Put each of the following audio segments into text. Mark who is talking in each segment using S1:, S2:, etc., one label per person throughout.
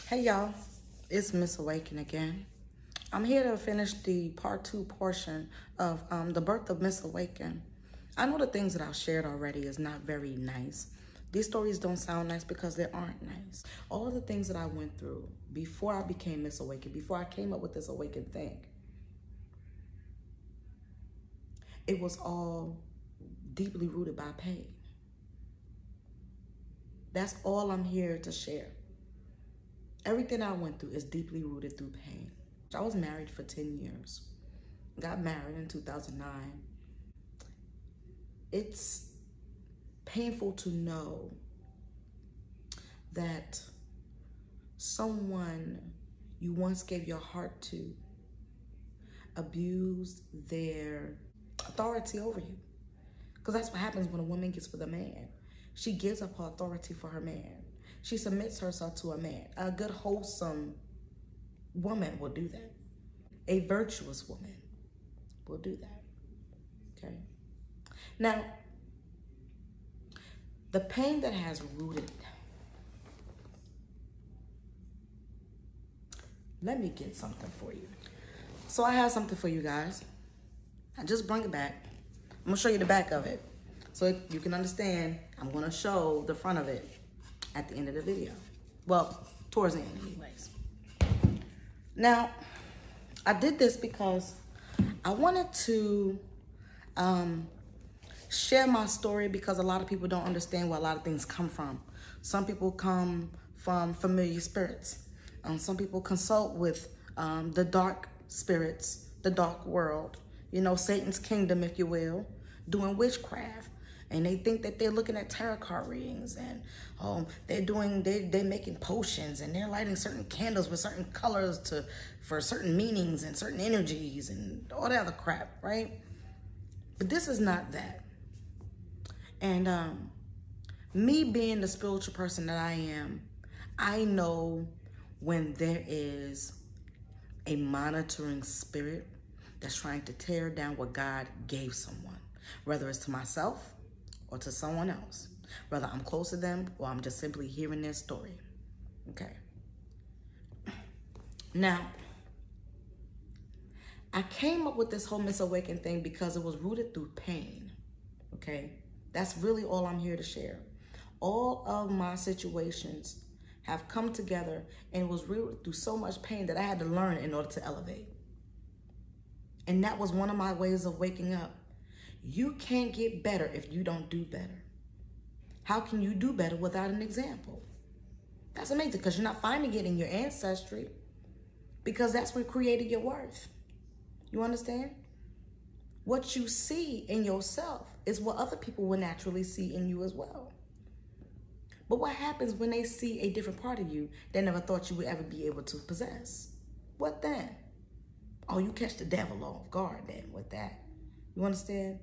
S1: Hey y'all, it's MSAWAYKIN again. I'm here to finish the part 2 portion of the birth of MSAWAYKIN. I know the things that I've shared already is not very nice. These stories don't sound nice because they aren't nice. All of the things that I went through before I became MSAWAYKIN, before I came up with this awakened thing, it was all deeply rooted by pain. That's all I'm here to share. Everything I went through is deeply rooted through pain. I was married for 10 years. Got married in 2009. It's painful to know that someone you once gave your heart to abused their authority over you. Because that's what happens when a woman gets with a man. She gives up her authority for her man. She submits herself to a man. A good, wholesome woman will do that. A virtuous woman will do that. Okay? Now, the pain that has rooted, let me get something for you. So I have something for you guys. I just bring it back. I'm gonna show you the back of it so you can understand. I'm gonna show the front of it at the end of the video. Well, towards the end anyways. Now, I did this because I wanted to share my story because a lot of people don't understand where a lot of things come from. Some people come from familiar spirits. Some people consult with the dark spirits, the dark world, you know, Satan's kingdom, if you will, doing witchcraft. And they think that they're looking at tarot card readings and they're making potions and they're lighting certain candles with certain colors for certain meanings and certain energies and all that other crap, right? But this is not that. And me being the spiritual person that I am, I know when there is a monitoring spirit that's trying to tear down what God gave someone, whether it's to myself or to someone else, whether I'm close to them or I'm just simply hearing their story. Okay. Now, I came up with this whole MSAWAYKIN thing because it was rooted through pain. Okay. That's really all I'm here to share. All of my situations have come together and it was rooted through so much pain that I had to learn in order to elevate. And that was one of my ways of waking up. You can't get better if you don't do better. How can you do better without an example? That's amazing because you're not finding it in your ancestry because that's what created your worth. You understand? What you see in yourself is what other people will naturally see in you as well. But what happens when they see a different part of you they never thought you would ever be able to possess? What then? Oh, you catch the devil off guard then with that. You understand?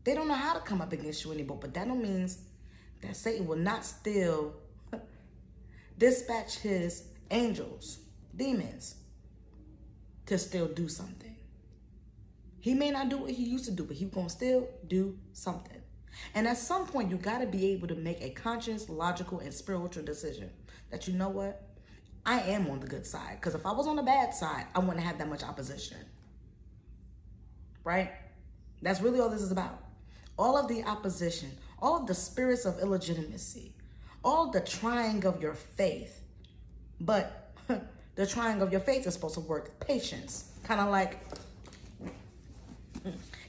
S1: They don't know how to come up against you anymore, but that don't mean that Satan will not still dispatch his angels, demons, to still do something. He may not do what he used to do, but he's going to still do something. And at some point, you got to be able to make a conscious, logical, and spiritual decision that, you know what? I am on the good side. Because if I was on the bad side, I wouldn't have that much opposition. Right? That's really all this is about. All of the opposition, all of the spirits of illegitimacy, all the trying of your faith. But the trying of your faith is supposed to work patience. Kind of like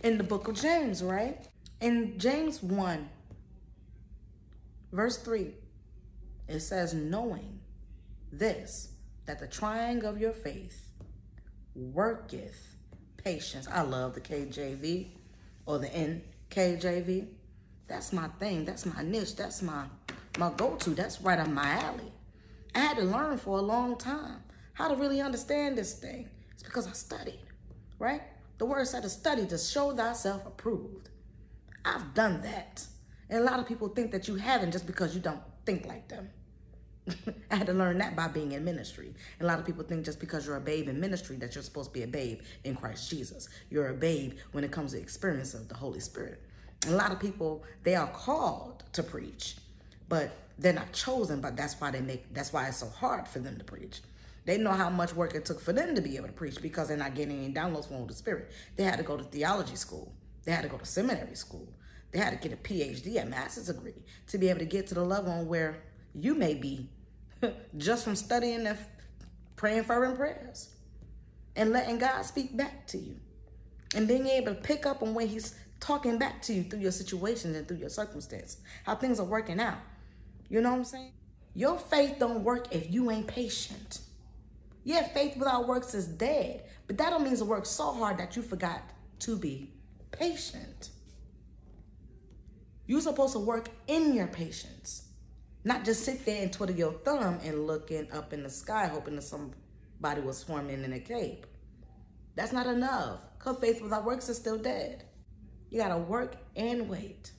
S1: in the book of James, right? In James 1, verse 3, it says, knowing this, that the trying of your faith worketh patience. I love the KJV or the NKJV. That's my thing. That's my niche. That's my go-to. That's right up my alley. I had to learn for a long time how to really understand this thing. It's because I studied, right? The word said to study to show thyself approved. I've done that. And a lot of people think that you haven't just because you don't think like them. I had to learn that by being in ministry. And a lot of people think just because you're a babe in ministry that you're supposed to be a babe in Christ Jesus. You're a babe when it comes to experience of the Holy Spirit. And a lot of people, they are called to preach, but they're not chosen, but that's why it's so hard for them to preach. They know how much work it took for them to be able to preach because they're not getting any downloads from the Holy Spirit. They had to go to theology school. They had to go to seminary school. They had to get a PhD, a master's degree, to be able to get to the level on where you may be just from studying and praying fervent prayers and letting God speak back to you and being able to pick up on when he's talking back to you through your situations and through your circumstances, how things are working out. You know what I'm saying? Your faith don't work if you ain't patient. Yeah, faith without works is dead, but that don't mean to work so hard that you forgot to be patient. You're supposed to work in your patience, not just sit there and twiddle your thumb and looking up in the sky hoping that somebody was swarming in a cape. That's not enough, because faith without works is still dead. You got to work and wait.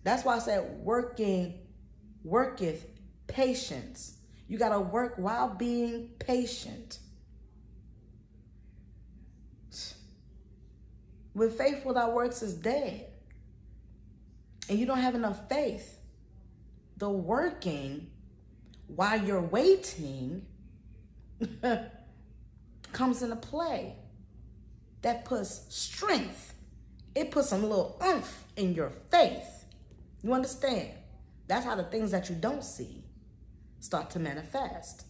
S1: That's why I said worketh patience. You got to work while being patient. With faith without works is dead. And you don't have enough faith. The working while you're waiting comes into play. That puts strength. It puts some little oomph in your faith. You understand? That's how the things that you don't see start to manifest.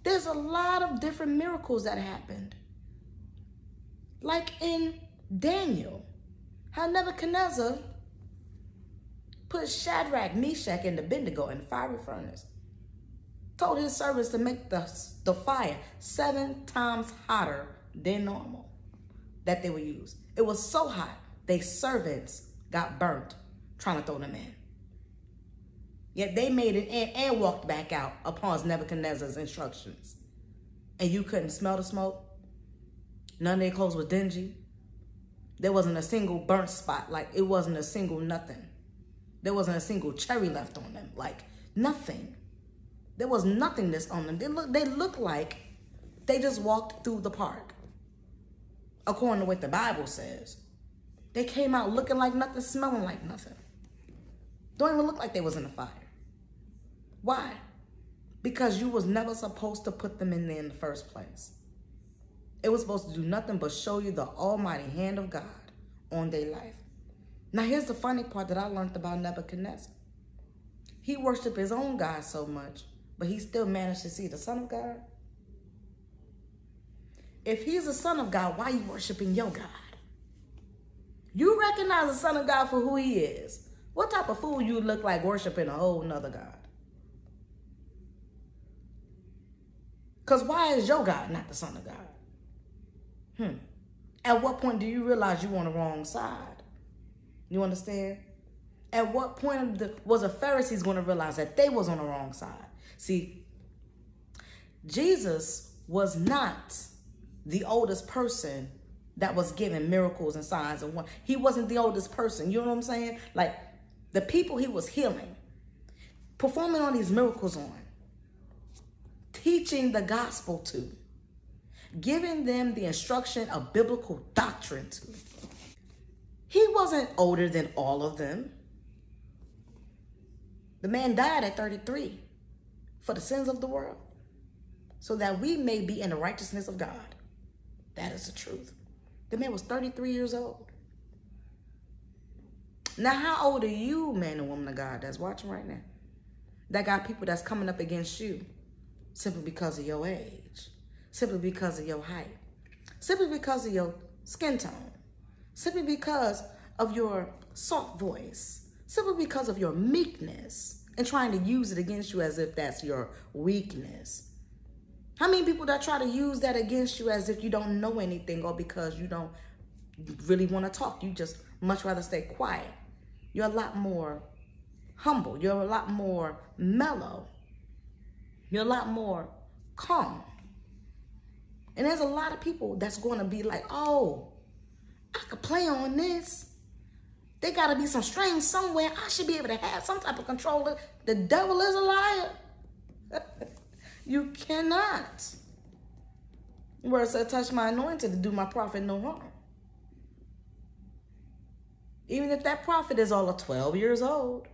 S1: There's a lot of different miracles that happened. Like in Daniel, how Nebuchadnezzar put Shadrach, Meshach, and Abednego in the fiery furnace. Told his servants to make the fire 7 times hotter than normal that they would use. It was so hot, their servants got burnt trying to throw them in. Yet they made it in and walked back out upon Nebuchadnezzar's instructions. And you couldn't smell the smoke. None of their clothes were dingy. There wasn't a single burnt spot. Like, it wasn't a single nothing. There wasn't a single cherry left on them. Like, nothing. There was nothingness on them. They looked like they just walked through the park. According to what the Bible says. They came out looking like nothing, smelling like nothing. Don't even look like they was in the fire. Why? Because you was never supposed to put them in there in the first place. It was supposed to do nothing but show you the almighty hand of God on their life. Now, here's the funny part that I learned about Nebuchadnezzar. He worshiped his own God so much, but he still managed to see the Son of God. If he's the Son of God, why are you worshiping your God? You recognize the Son of God for who he is. What type of fool you look like worshiping a whole nother God? Because why is your God not the Son of God? At what point do you realize you're on the wrong side? You understand? At what point was the Pharisees going to realize that they was on the wrong side? See, Jesus was not the oldest person that was giving miracles and signs and wonders. He wasn't the oldest person. You know what I'm saying? Like, the people he was healing, performing all these miracles on, teaching the gospel to, giving them the instruction of biblical doctrine to. He wasn't older than all of them. The man died at 33 for the sins of the world, so that we may be in the righteousness of God. That is the truth. The man was 33 years old. Now, how old are you, man and woman of God, that's watching right now? That got people that's coming up against you simply because of your age, simply because of your height, simply because of your skin tone, simply because of your soft voice, simply because of your meekness, and trying to use it against you as if that's your weakness. How many people that try to use that against you as if you don't know anything, or because you don't really want to talk? You just much rather stay quiet. You're a lot more humble. You're a lot more mellow. You're a lot more calm. And there's a lot of people that's going to be like, oh, I could play on this. There got to be some strings somewhere. I should be able to have some type of controller. The devil is a liar. You cannot. Where it said, touch my anointed to do my prophet no harm. Even if that prophet is all of 12 years old,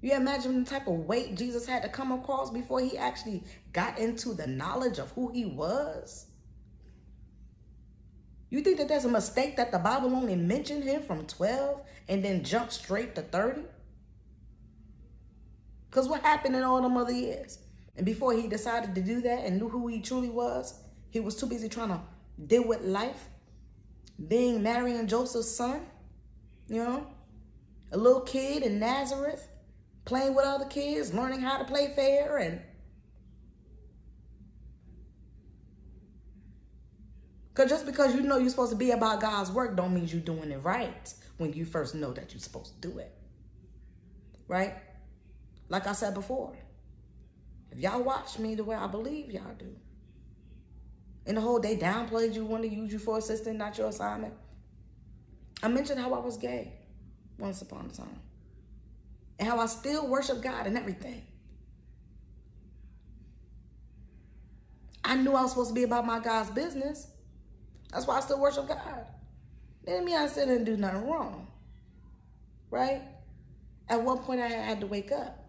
S1: You imagine the type of weight Jesus had to come across before he actually got into the knowledge of who he was? You think that there's a mistake that the Bible only mentioned him from 12 and then jumped straight to 30? Because what happened in all them other years? And before he decided to do that and knew who he truly was, he was too busy trying to deal with life, being Mary and Joseph's son, you know, a little kid in Nazareth, playing with other kids, learning how to play fair. And just because you know you're supposed to be about God's work don't mean you're doing it right when you first know that you're supposed to do it. Right? Like I said before, if y'all watch me the way I believe y'all do, and the whole day downplayed you, want to use you for assistant, not your assignment. I mentioned how I was gay once upon a time. And how I still worship God and everything. I knew I was supposed to be about my God's business. That's why I still worship God. That didn't mean I still didn't do nothing wrong. Right? At one point I had to wake up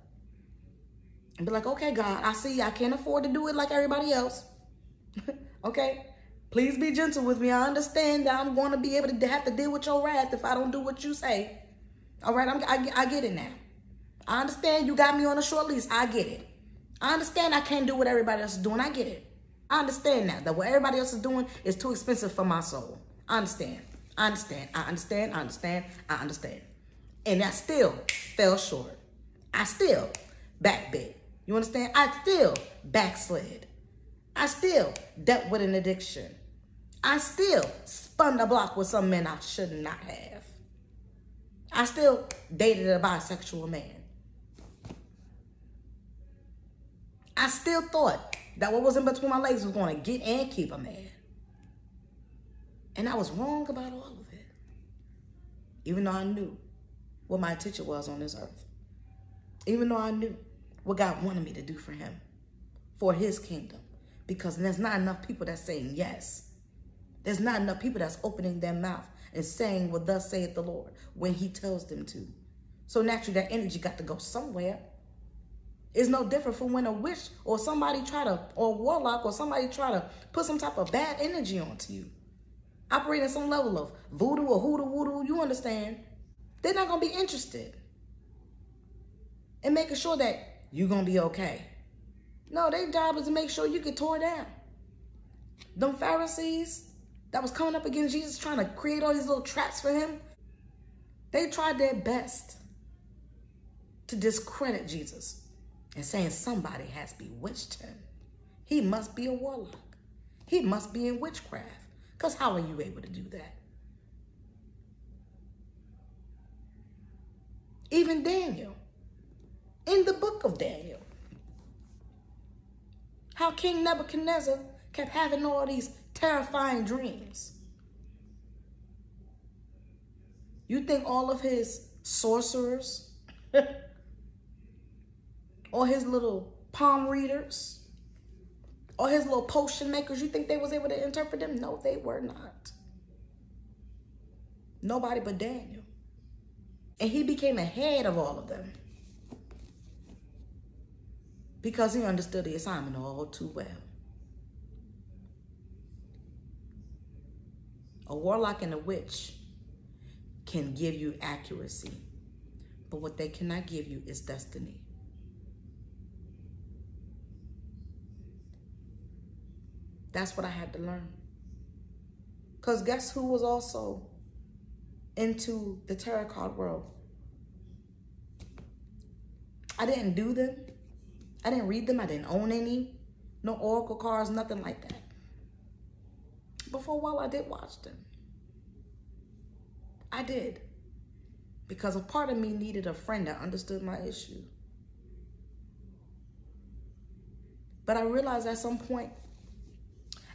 S1: and be like, okay, God, I see I can't afford to do it like everybody else. Okay? Please be gentle with me. I understand that I'm going to be able to have to deal with your wrath if I don't do what you say. All right? I get it now. I understand you got me on a short lease. I get it. I understand I can't do what everybody else is doing. I get it. I understand now that what everybody else is doing is too expensive for my soul. I understand. I understand. I understand. I understand. I understand. And I still fell short. I still backbit. You understand? I still backslid. I still dealt with an addiction. I still spun the block with some men I should not have. I still dated a bisexual man. I still thought that what was in between my legs was going to get and keep a man. And I was wrong about all of it. Even though I knew what my intention was on this earth. Even though I knew what God wanted me to do for him. For his kingdom. Because there's not enough people that's saying yes. There's not enough people that's opening their mouth and saying what thus saith the Lord when he tells them to. So naturally that energy got to go somewhere. It's no different from when a witch or somebody or a warlock or somebody try to put some type of bad energy onto you. Operating some level of voodoo or hoodoo woodoo, you understand. They're not going to be interested in making sure that you're going to be okay. No, their job is to make sure you get tore down. Them Pharisees that was coming up against Jesus trying to create all these little traps for him, they tried their best to discredit Jesus. And saying somebody has bewitched him. He must be a warlock. He must be in witchcraft. Because how are you able to do that? Even Daniel. In the book of Daniel. How King Nebuchadnezzar kept having all these terrifying dreams. You think all of his sorcerers... or his little palm readers, or his little potion makers, you think they was able to interpret them? No, they were not. Nobody but Daniel. And he became ahead of all of them. Because he understood the assignment all too well. A warlock and a witch can give you accuracy, but what they cannot give you is destiny. That's what I had to learn. Because guess who was also into the tarot card world? I didn't do them. I didn't read them. I didn't own any. No oracle cards, nothing like that. But for a while, I did watch them. I did. Because a part of me needed a friend that understood my issue. But I realized at some point,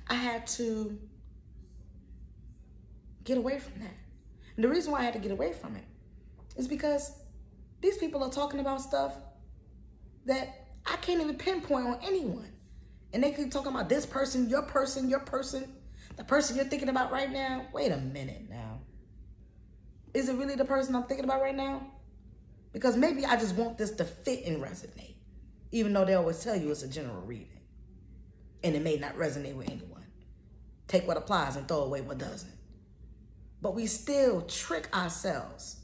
S1: I had to get away from that. And the reason why I had to get away from it is because these people are talking about stuff that I can't even pinpoint on anyone. And they keep talking about this person, your person, your person, the person you're thinking about right now. Wait a minute now. Is it really the person I'm thinking about right now? Because maybe I just want this to fit and resonate, even though they always tell you it's a general reading. And it may not resonate with anyone. Take what applies and throw away what doesn't. But we still trick ourselves.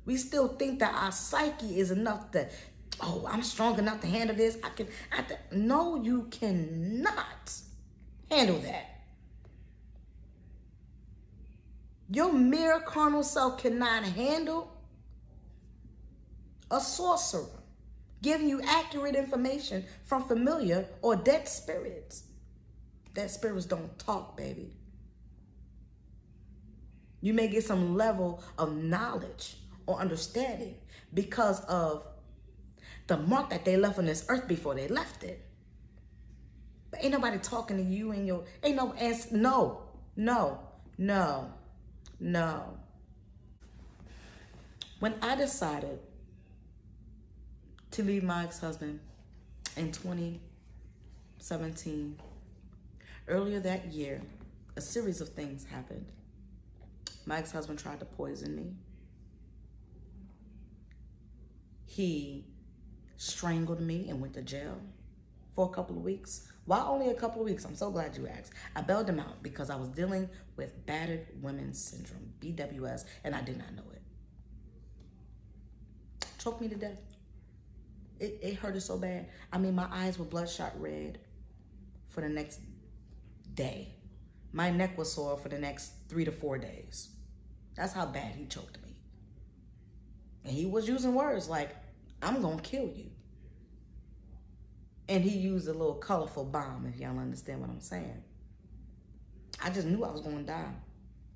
S1: We still think that our psyche is enough to, oh, I'm strong enough to handle this. No, you cannot handle that. Your mere carnal self cannot handle a sorcerer giving you accurate information from familiar or dead spirits. Dead spirits don't talk, baby. You may get some level of knowledge or understanding because of the mark that they left on this earth before they left it. But ain't nobody talking to you and your, ain't no answer. No, no, no, no. When I decided to leave my ex-husband in 2017, earlier that year, a series of things happened. My ex-husband tried to poison me. He strangled me and went to jail for a couple of weeks. Why only a couple of weeks? I'm so glad you asked. I bailed him out because I was dealing with battered women's syndrome, BWS, and I did not know it. Choked me to death. It hurted so bad. I mean, my eyes were bloodshot red for the next day. My neck was sore for the next 3 to 4 days. That's how bad he choked me. And he was using words like, I'm gonna kill you. And he used a little colorful bomb, if y'all understand what I'm saying. I just knew I was gonna die.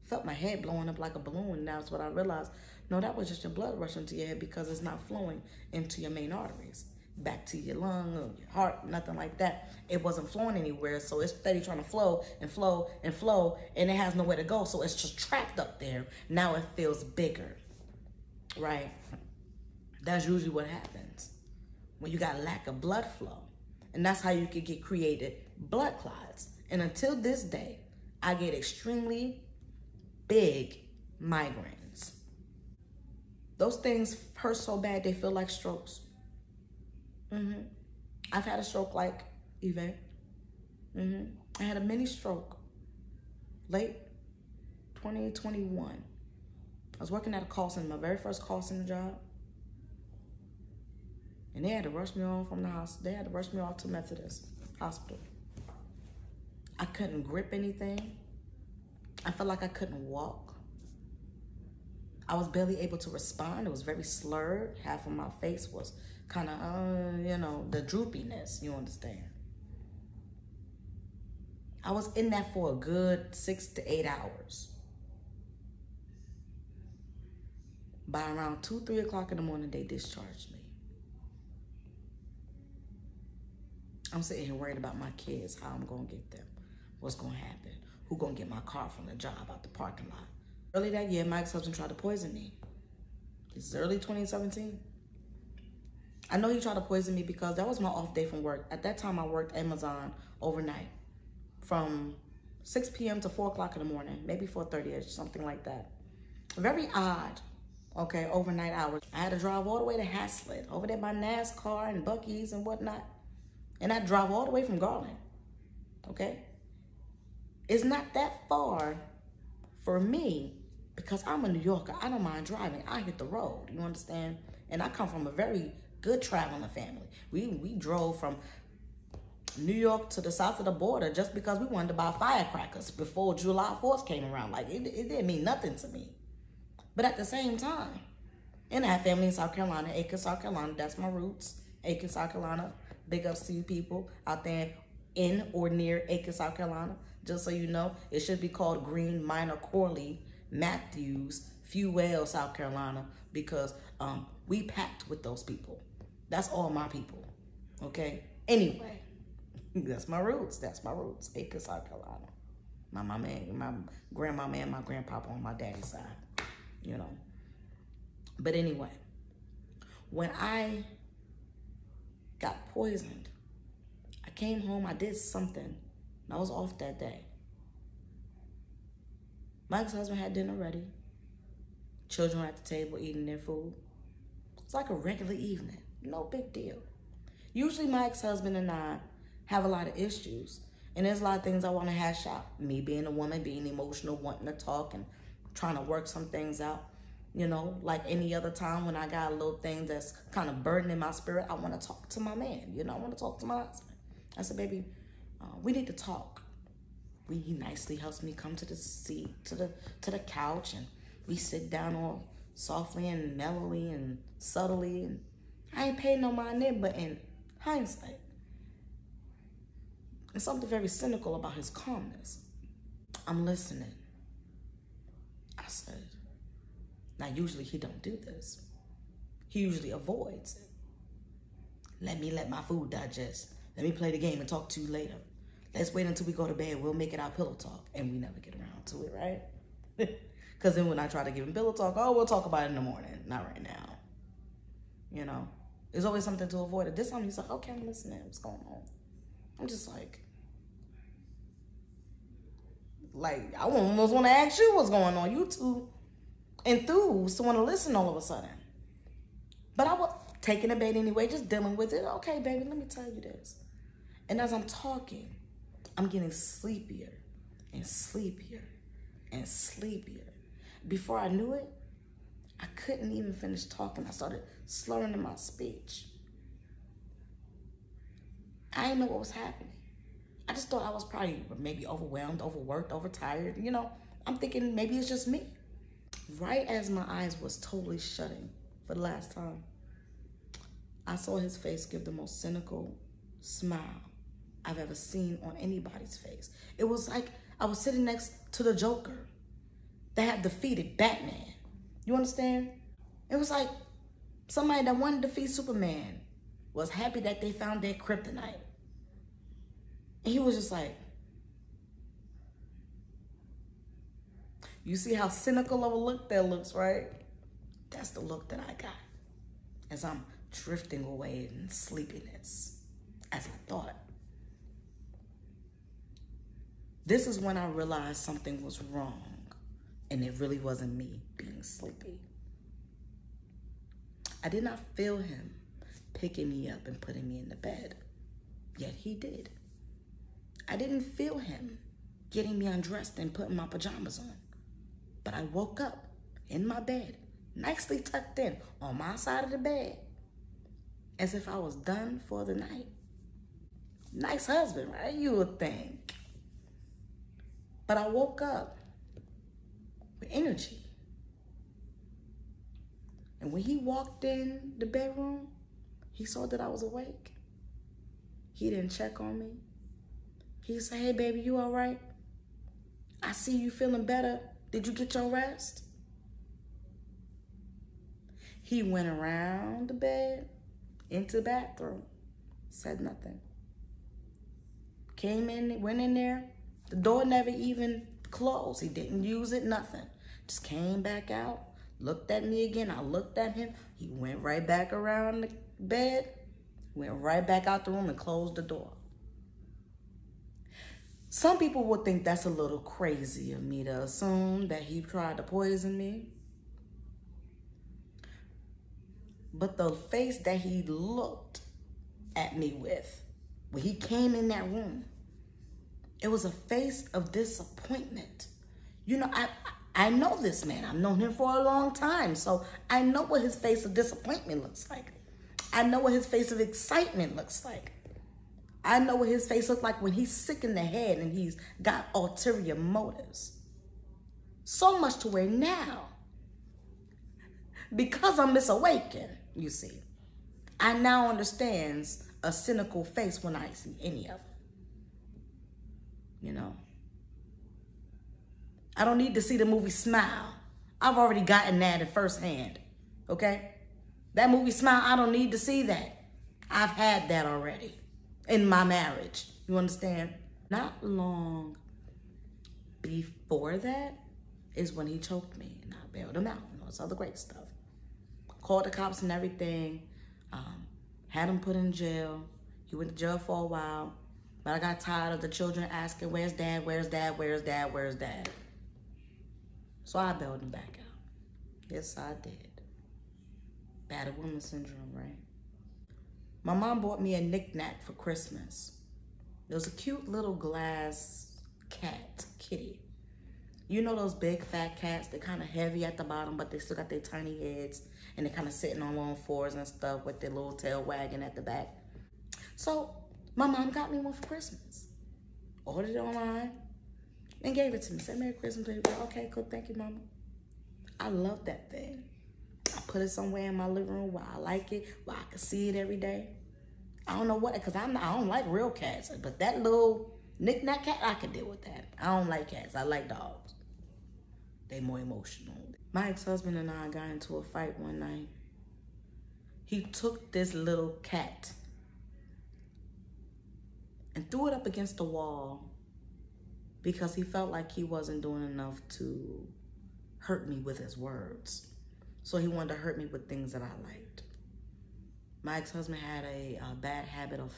S1: Felt my head blowing up like a balloon, and that's what I realized. No, that was just your blood rushing to your head because it's not flowing into your main arteries, back to your lung or your heart, nothing like that. It wasn't flowing anywhere, so it's steady trying to flow and flow and flow, and it has nowhere to go, so it's just trapped up there. Now it feels bigger, right? That's usually what happens when you got a lack of blood flow, and that's how you could get created blood clots. And until this day, I get extremely big migraines. Those things hurt so bad they feel like strokes. I've had a stroke like Yvette. I had a mini stroke late 2021. I was working at a call center, my very first call center job. And they had to rush me off from the house. They had to rush me off to Methodist Hospital. I couldn't grip anything. I felt like I couldn't walk. I was barely able to respond. It was very slurred. Half of my face was kind of, you know, the droopiness, you understand. I was in that for a good 6 to 8 hours. By around 2, 3 o'clock in the morning, they discharged me. I'm sitting here worried about my kids, how I'm gonna get them, what's gonna happen, who gonna get my car from the job out the parking lot. Early that year, my ex-husband tried to poison me. This is early 2017. I know he tried to poison me because that was my off day from work. At that time, I worked Amazon overnight from 6 p.m. to 4 o'clock in the morning, maybe 4:30ish, something like that. Very odd, okay, overnight hours. I had to drive all the way to Haslett, over there by NASCAR and Buc-ee's and whatnot. And I drive all the way from Garland, okay? It's not that far for me because I'm a New Yorker. I don't mind driving. I hit the road, you understand? And I come from a very good traveling family. We drove from New York to the south of the border just because we wanted to buy firecrackers before July 4th came around. Like, it didn't mean nothing to me. But at the same time, and I have family in South Carolina, Aiken, South Carolina. That's my roots, Aiken, South Carolina. Big ups to you people out there in or near Aiken, South Carolina. Just so you know, it should be called Green Minor Corley Matthews Fuel, South Carolina, because we packed with those people. That's all my people, okay? Anyway, that's my roots. That's my roots, Aiken, South Carolina. My mama and my grandmama and my grandpapa on my daddy's side, you know. But anyway, when I got poisoned, I came home, I did something, and I was off that day. My ex-husband had dinner ready. Children were at the table eating their food. It's like a regular evening. No big deal. Usually my ex-husband and I have a lot of issues. And there's a lot of things I want to hash out. Me being a woman, being emotional, wanting to talk and trying to work some things out. You know, like any other time when I got a little thing that's kind of burdening my spirit, I want to talk to my man. You know, I want to talk to my husband. I said, baby, we need to talk. He nicely helps me come to the seat, to the couch, and we sit down all softly and mellowly and subtly. And I ain't paying no mind then, but in hindsight, there's something very cynical about his calmness. I'm listening. I said, now usually he don't do this. He usually avoids it. Let my food digest. Let me play the game and talk to you later. Let's wait until we go to bed. We'll make it our pillow talk. And we never get around to it, right? Because then when I try to give him pillow talk, oh, we'll talk about it in the morning. Not right now. You know? There's always something to avoid it. This time he's like, okay, I'm listening. What's going on? I'm just like, I almost want to ask you what's going on. You too enthused to want to listen all of a sudden. But I was taking the bait anyway, just dealing with it. Okay, baby, let me tell you this. And as I'm talking, I'm getting sleepier and sleepier and sleepier. Before I knew it, I couldn't even finish talking. I started slurring in my speech. I didn't know what was happening. I just thought I was probably maybe overwhelmed, overworked, overtired. You know, I'm thinking maybe it's just me. Right as my eyes was totally shutting for the last time, I saw his face give the most cynical smile I've ever seen on anybody's face. It was like I was sitting next to the Joker that had defeated Batman. You understand? It was like somebody that wanted to defeat Superman was happy that they found their kryptonite. And he was just like, you see how cynical of a look that looks, right? That's the look that I got as I'm drifting away in sleepiness, as I thought. This is when I realized something was wrong, and it really wasn't me being sleepy. I did not feel him picking me up and putting me in the bed, yet he did. I didn't feel him getting me undressed and putting my pajamas on, but I woke up in my bed, nicely tucked in on my side of the bed, as if I was done for the night. Nice husband, right? You would think. But I woke up with energy. And when he walked in the bedroom, he saw that I was awake. He didn't check on me. He said, hey, baby, you all right? I see you feeling better. Did you get your rest? He went around the bed, into the bathroom, said nothing. Came in, went in there. The door never even closed. He didn't use it, nothing. Just came back out, looked at me again. I looked at him. He went right back around the bed, went right back out the room and closed the door. Some people would think that's a little crazy of me to assume that he tried to poison me. But the face that he looked at me with when he came in that room, it was a face of disappointment. You know, I know this man. I've known him for a long time, so I know what his face of disappointment looks like. I know what his face of excitement looks like. I know what his face looks like when he's sick in the head and he's got ulterior motives. So much to where now, because I'm MSAWAYKIN, you see, I now understand a cynical face when I see any of them. You know? I don't need to see the movie Smile. I've already gotten that at firsthand, okay? That movie Smile, I don't need to see that. I've had that already in my marriage. You understand? Not long before that is when he choked me and I bailed him out and all this other great stuff. Called the cops and everything. Had him put in jail. He went to jail for a while. But I got tired of the children asking, where's dad, where's dad, where's dad, where's dad? So I bailed him back out. Yes, I did. Battered woman syndrome, right? My mom bought me a knick-knack for Christmas. It was a cute little glass kitty. You know those big fat cats, they're kind of heavy at the bottom, but they still got their tiny heads, and they're kind of sitting on all fours and stuff with their little tail wagging at the back. So my mom got me one for Christmas. Ordered it online and gave it to me. Said, Merry Christmas, baby girl. Okay, cool, thank you, mama. I love that thing. I put it somewhere in my living room where I like it, where I can see it every day. I don't know what, because I don't like real cats, but that little knick-knack cat, I can deal with that. I don't like cats, I like dogs. They more emotional. My ex-husband and I got into a fight one night. He took this little cat and threw it up against the wall because he felt like he wasn't doing enough to hurt me with his words. So he wanted to hurt me with things that I liked. My ex-husband had a bad habit of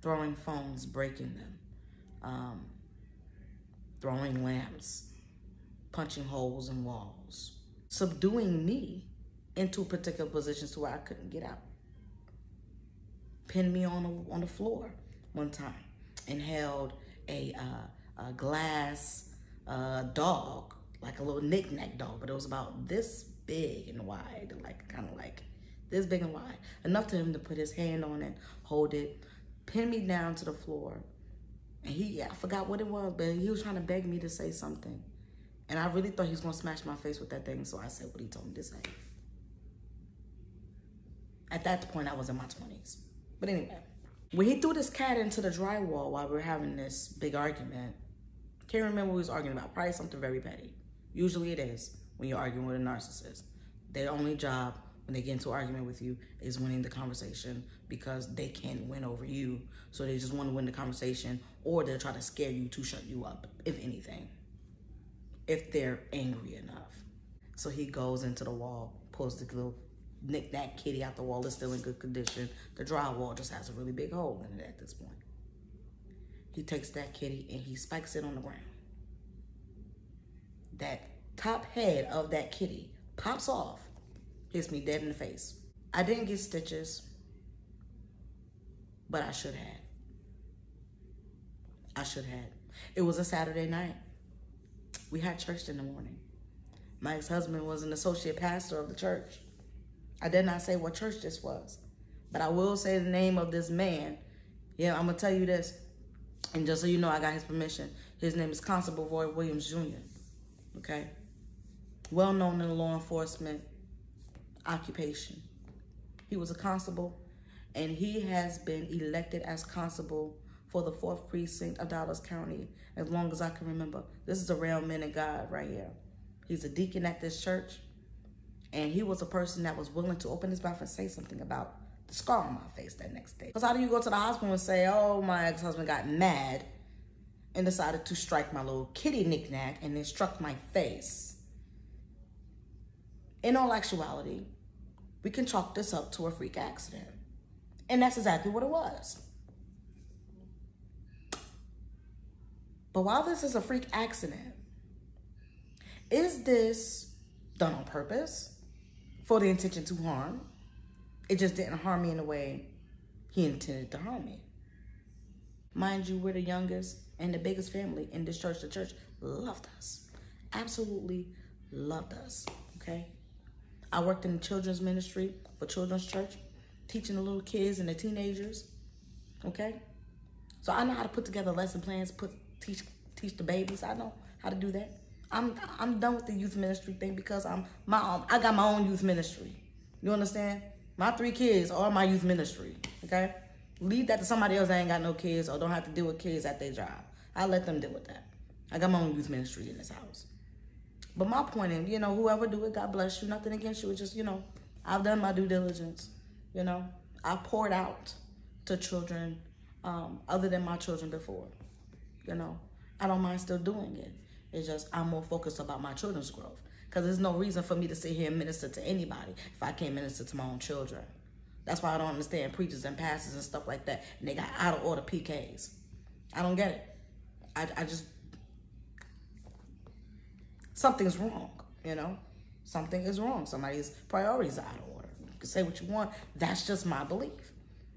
S1: throwing phones, breaking them, throwing lamps, punching holes in walls, subduing me into particular positions to where I couldn't get out. Pinned me on the floor one time and held a glass dog, like a little knick-knack dog, but it was about this big and wide, like kind of like this big and wide, enough to him to put his hand on it, hold it, pin me down to the floor. And I forgot what it was, but he was trying to beg me to say something. And I really thought he was gonna smash my face with that thing, so I said what he told me to say. At that point, I was in my 20s. But anyway, when he threw this cat into the drywall while we were having this big argument, can't remember what we was arguing about, probably something very petty. Usually it is when you're arguing with a narcissist. Their only job when they get into an argument with you is winning the conversation because they can't win over you. So they just want to win the conversation, or they'll try to scare you to shut you up, if anything, if they're angry enough. So he goes into the wall, pulls the little knick-knack kitty out the wall. It's still in good condition. The drywall just has a really big hole in it at this point. He takes that kitty and he spikes it on the ground. That top head of that kitty pops off, hits me dead in the face. I didn't get stitches, but I should have. It was a Saturday night. We had church in the morning. My ex-husband was an associate pastor of the church. I did not say what church this was, but I will say the name of this man. Yeah, I'm gonna tell you this, and just so you know, I got his permission. His name is Constable Roy Williams Jr., okay? Well known in the law enforcement occupation. He was a constable, and he has been elected as constable for the 4th precinct of Dallas County as long as I can remember. This is a real man of God right here. He's a deacon at this church, and he was a person that was willing to open his mouth and say something about the scar on my face that next day. Because how do you go to the hospital and say, oh, my ex-husband got mad and decided to strike my little kitty knick-knack and then struck my face? In all actuality, we can chalk this up to a freak accident. And that's exactly what it was. But while this is a freak accident, is this done on purpose for the intention to harm? It just didn't harm me in the way he intended to harm me. Mind you, we're the youngest and the biggest family in this church. The church loved us, absolutely loved us, okay? I worked in the children's ministry for Children's Church, teaching the little kids and the teenagers, okay? So I know how to put together lesson plans, teach the babies. I know how to do that. I'm done with the youth ministry thing because I got my own youth ministry. You understand? My 3 kids are my youth ministry, okay? Leave that to somebody else that ain't got no kids or don't have to deal with kids at their job. I let them deal with that. I got my own youth ministry in this house. But my point is, you know, whoever do it, God bless you. Nothing against you. It's just, you know, I've done my due diligence. You know, I poured out to children other than my children before. You know, I don't mind still doing it. It's just I'm more focused about my children's growth. Because there's no reason for me to sit here and minister to anybody if I can't minister to my own children. That's why I don't understand preachers and pastors and stuff like that. And they got out of order PKs. I don't get it. I just, something's wrong, you know? Something is wrong. Somebody's priorities are out of order. can say what you want. That's just my belief.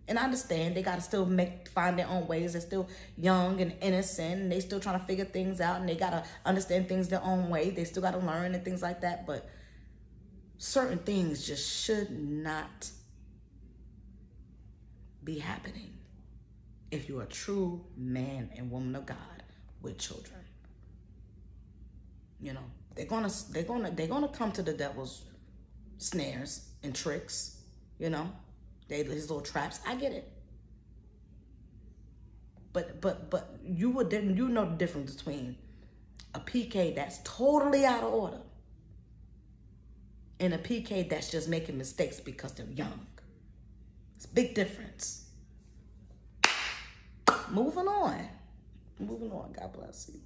S1: And I understand they got to still find their own ways. They're still young and innocent, and they still trying to figure things out, and they got to understand things their own way. They still got to learn and things like that. But certain things just should not be happening if you're a true man and woman of God with children. You know, they're gonna come to the devil's snares and tricks, you know, his little traps. I get it. But you know the difference between a PK that's totally out of order and a PK that's just making mistakes because they're young. It's a big difference. Moving on. God bless you.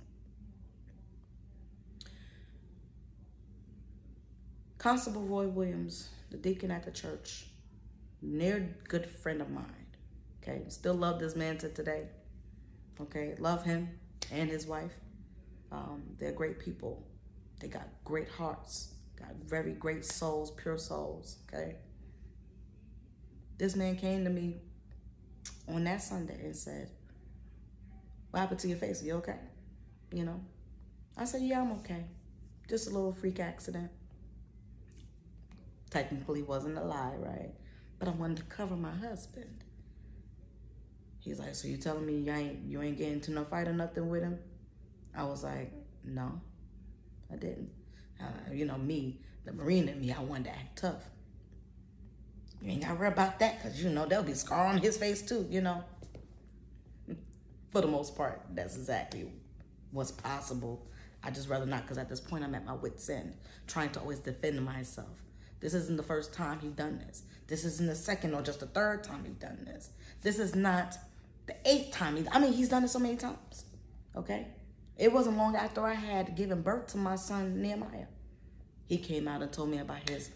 S1: Constable Roy Williams, the deacon at the church, near good friend of mine. Okay, still love this man to today. Okay, love him and his wife. They're great people. They got great hearts, got very great souls, pure souls. Okay, this man came to me on that Sunday and said, "What happened to your face? Are you okay?" You know, I said, "Yeah, I'm okay. Just a little freak accident." Technically wasn't a lie, right? But I wanted to cover my husband. He's like, "So you telling me you ain't getting into no fight or nothing with him?" I was like, "No, I didn't." You know me, the Marine in me, I wanted to act tough. You ain't got to worry about that, because you know there'll be a scar on his face too, you know. For the most part, that's exactly what's possible. I just rather not, because at this point I'm at my wit's end, trying to always defend myself. This isn't the first time he's done this. This isn't the second or just the third time he's done this. This is not the 8th time. He's done it so many times, okay? It wasn't long after I had given birth to my son, Nehemiah. He came out and told me about his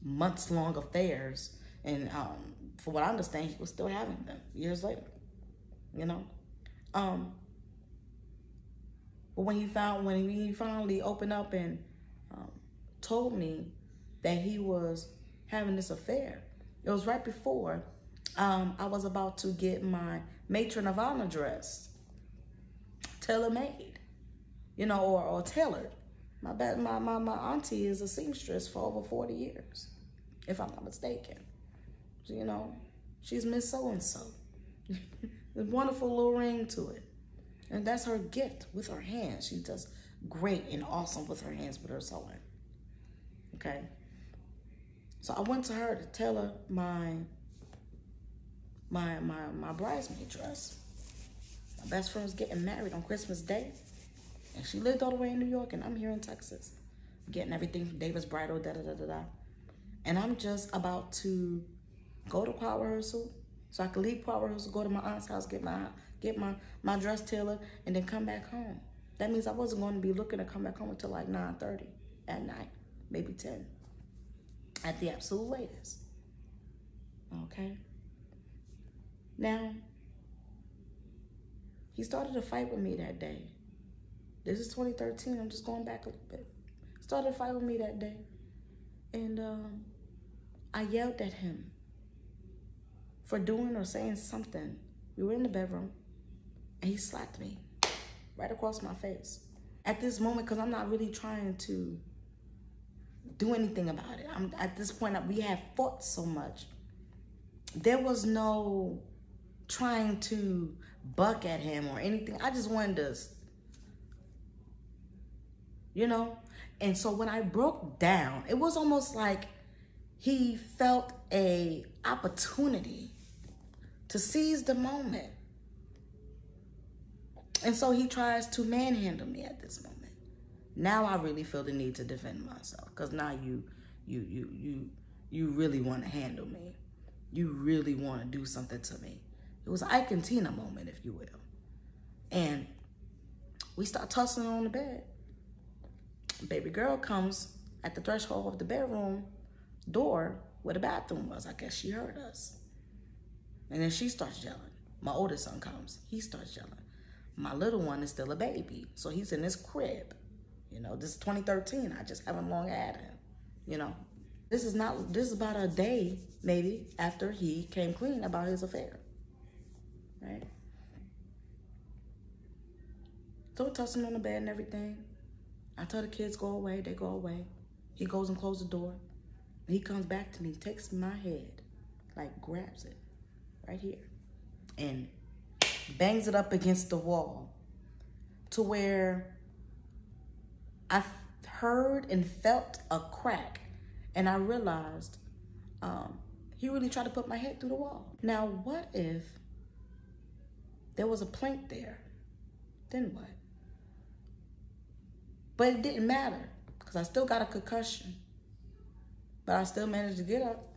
S1: months-long affairs. And from what I understand, he was still having them years later, you know? But when he finally opened up and told me that he was having this affair, it was right before I was about to get my matron of honor dress tailor-made, you know, or tailored. My auntie is a seamstress for over 40 years, if I'm not mistaken. So, you know, she's Miss So-and-so. There's a wonderful little ring to it. And that's her gift with her hands. She does great and awesome with her hands, with her sewing. Okay? So I went to her to tailor my bridesmaid dress. My best friend was getting married on Christmas Day. And she lived all the way in New York, and I'm here in Texas. Getting everything from David's Bridal, da-da-da-da-da. And I'm just about to go to choir rehearsal, so I could leave choir rehearsal, go to my aunt's house, get my dress tailored, and then come back home. That means I wasn't going to be looking to come back home until like 9:30 at night, maybe 10, at the absolute latest. Okay? Now, he started a fight with me that day. This is 2013. I'm just going back a little bit. Started a fight with me that day. And I yelled at him for doing or saying something. We were in the bedroom, and he slapped me right across my face. At this moment, because I'm not really trying to do anything about it. At this point, we have fought so much. There was no trying to buck at him or anything. I just wanted to, you know? And so when I broke down, it was almost like he felt a opportunity to seize the moment. And so he tries to manhandle me at this moment. Now I really feel the need to defend myself, because now you really want to handle me. You really want to do something to me. It was an Ike and Tina moment, if you will. And we start tussling on the bed. Baby girl comes at the threshold of the bedroom door where the bathroom was. I guess she heard us. And then she starts yelling. My oldest son comes. He starts yelling. My little one is still a baby. So he's in his crib. You know, this is 2013. I just haven't long had him, you know. This is about a day, maybe, after he came clean about his affair, right? So we're tussling on the bed and everything. I tell the kids, go away. They go away. He goes and closes the door. And he comes back to me, takes my head, like grabs it right here, and bangs it up against the wall to where I heard and felt a crack. And I realized he really tried to put my head through the wall. Now, what if there was a plank there? Then what? But it didn't matter because I still got a concussion. But I still managed to get up,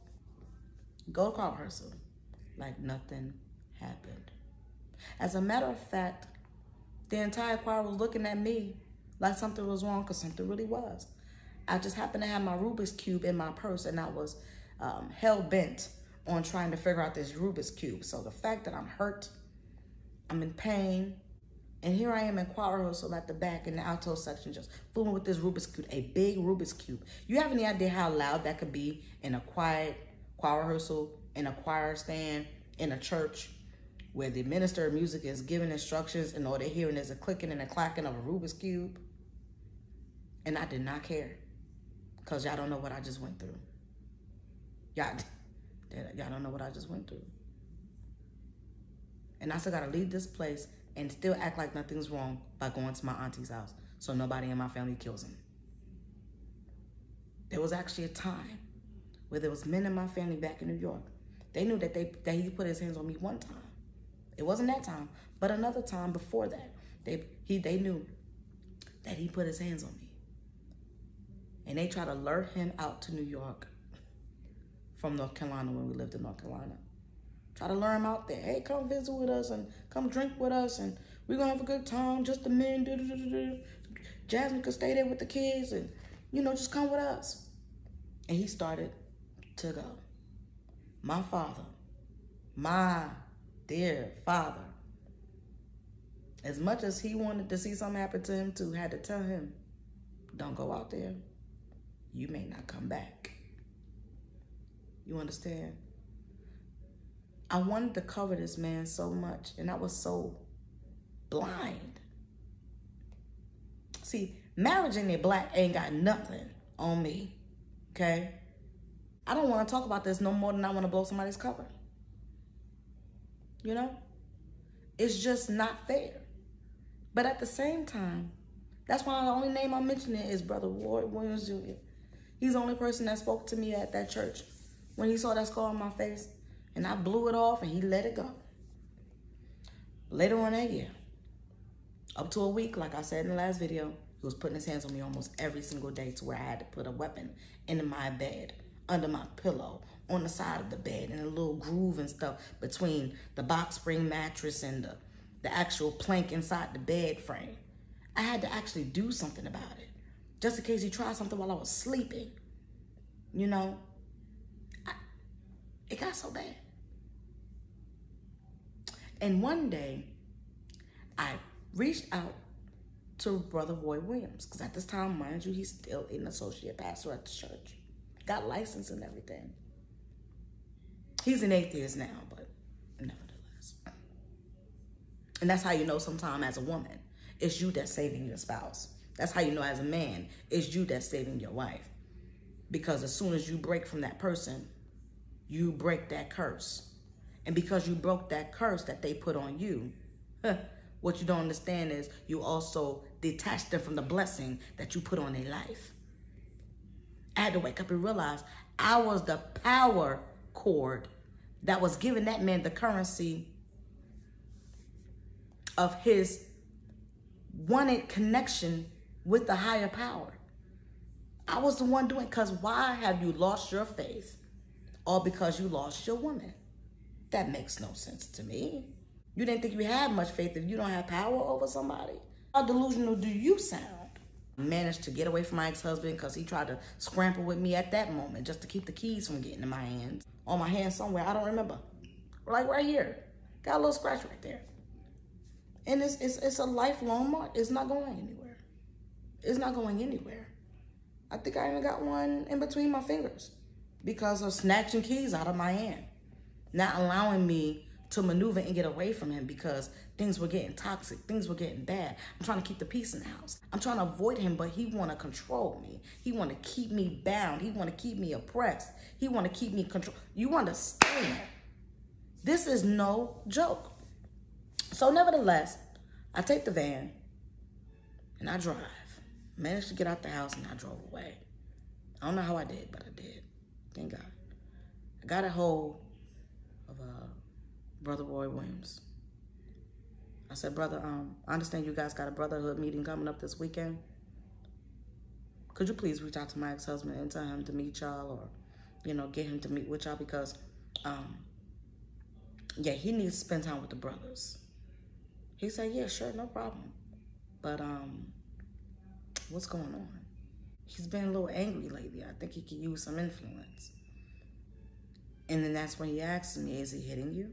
S1: go to choir rehearsal like nothing happened. As a matter of fact, the entire choir was looking at me like something was wrong, because something really was. I just happened to have my Rubik's Cube in my purse, and I was hell-bent on trying to figure out this Rubik's Cube. So the fact that I'm hurt, I'm in pain, and here I am in choir rehearsal at the back in the alto section, just fooling with this Rubik's Cube, a big Rubik's Cube. You have any idea how loud that could be in a quiet choir rehearsal, in a choir stand, in a church, where the minister of music is giving instructions and all they're hearing is a clicking and a clacking of a Rubik's Cube? And I did not care, because y'all don't know what I just went through. Y'all don't know what I just went through. And I still gotta leave this place and still act like nothing's wrong by going to my auntie's house so nobody in my family kills him. There was actually a time where there was men in my family back in New York. They knew that he put his hands on me one time. It wasn't that time, but another time before that. They knew that he put his hands on me. And they tried to lure him out to New York from North Carolina when we lived in North Carolina. Try to lure him out there. Hey, come visit with us and come drink with us and we're gonna have a good time, just the men, Jasmine could stay there with the kids and, just come with us. And he started to go. My father, my dear father, as much as he wanted to see something happen to him too, had to tell him, don't go out there. You may not come back. You understand? I wanted to cover this man so much, and I was so blind. See, marriage in their black ain't got nothing on me, okay? I don't want to talk about this no more than I want to blow somebody's cover. It's just not fair. But at the same time, that's why the only name I'm mentioning is Brother Ward Williams Jr. He's the only person that spoke to me at that church when he saw that scar on my face, and I blew it off and he let it go. Later on that year, up to a week, like I said in the last video, he was putting his hands on me almost every single day to where I had to put a weapon in my bed, under my pillow, on the side of the bed, in a little groove and stuff between the box spring mattress and the actual plank inside the bed frame. I had to actually do something about it, just in case he tried something while I was sleeping. It got so bad. And one day, I reached out to Brother Roy Williams, because at this time, mind you, he's still an associate pastor at the church. Got licensed and everything. He's an atheist now, but nevertheless. And that's how you know sometimes as a woman, it's you that's saving your spouse. That's how you know as a man, it's you that's saving your wife. Because as soon as you break from that person, you break that curse. And because you broke that curse that they put on you, what you don't understand is you also detached them from the blessing that you put on their life. I had to wake up and realize I was the power cord that was giving that man the currency of his wanted connection with the higher power. I was the one doing it, because why have you lost your faith? All because you lost your woman. That makes no sense to me. You didn't think you had much faith if you don't have power over somebody. How delusional do you sound? I managed to get away from my ex-husband because he tried to scramble with me at that moment just to keep the keys from getting in my hands. On my hand somewhere, I don't remember. Like right here. Got a little scratch right there. And it's a lifelong mark. It's not going anywhere. It's not going anywhere. I think I even got one in between my fingers. because of snatching keys out of my hand, not allowing me to maneuver and get away from him because things were getting toxic, things were getting bad. I'm trying to keep the peace in the house. I'm trying to avoid him, but he want to control me. He want to keep me bound. He want to keep me oppressed. He want to keep me control. You understand? This is no joke. So nevertheless, I take the van and I drive. Managed to get out the house and I drove away. I don't know how I did, but I did. Thank God. I got a hold of Brother Roy Williams. I said, brother, I understand you guys got a brotherhood meeting coming up this weekend. Could you please reach out to my ex-husband and tell him to meet y'all, or, you know, get him to meet with y'all, because, yeah, he needs to spend time with the brothers. He said, yeah, sure, no problem. But, what's going on? He's been a little angry lately. I think he could use some influence. And then that's when he asked me, is he hitting you?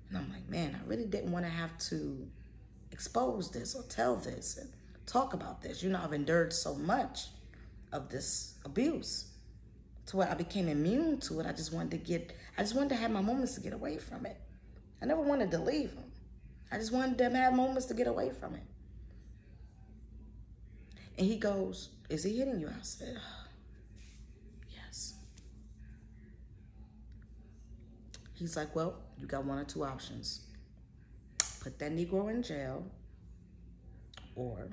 S1: And I'm like, man, I really didn't want to have to expose this or tell this and talk about this. You know, I've endured so much of this abuse to where I became immune to it. I just wanted to have my moments to get away from it. I never wanted to leave him. I just wanted them to have moments to get away from it. And he goes, is he hitting you? I said, yes. He's like, well, you got one or two options. Put that Negro in jail, or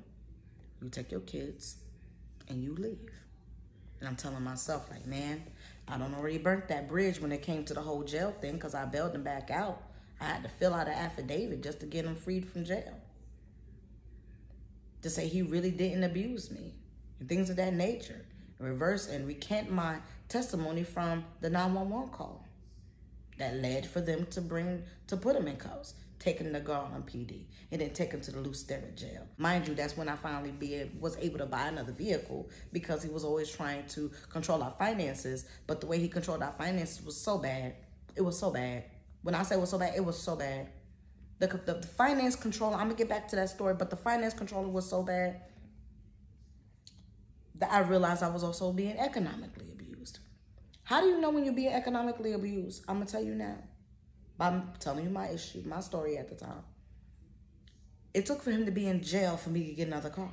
S1: you take your kids and you leave. And I'm telling myself, like, man, I done already burnt that bridge when it came to the whole jail thing, because I bailed him back out. I had to fill out an affidavit just to get him freed from jail, to say he really didn't abuse me and things of that nature. Reverse and recant my testimony from the 911 call that led for them to put him in cuffs, take him to Garland PD, and then take him to the Lucera jail. Mind you, that's when I finally was able to buy another vehicle, because he was always trying to control our finances. But the way he controlled our finances was so bad. It was so bad. When I say it was so bad, it was so bad. The finance controller, I'm going to get back to that story, but the finance controller was so bad that I realized I was also being economically abused. How do you know when you're being economically abused? I'm going to tell you now. By telling you my issue, my story at the time. It took for him to be in jail for me to get another car.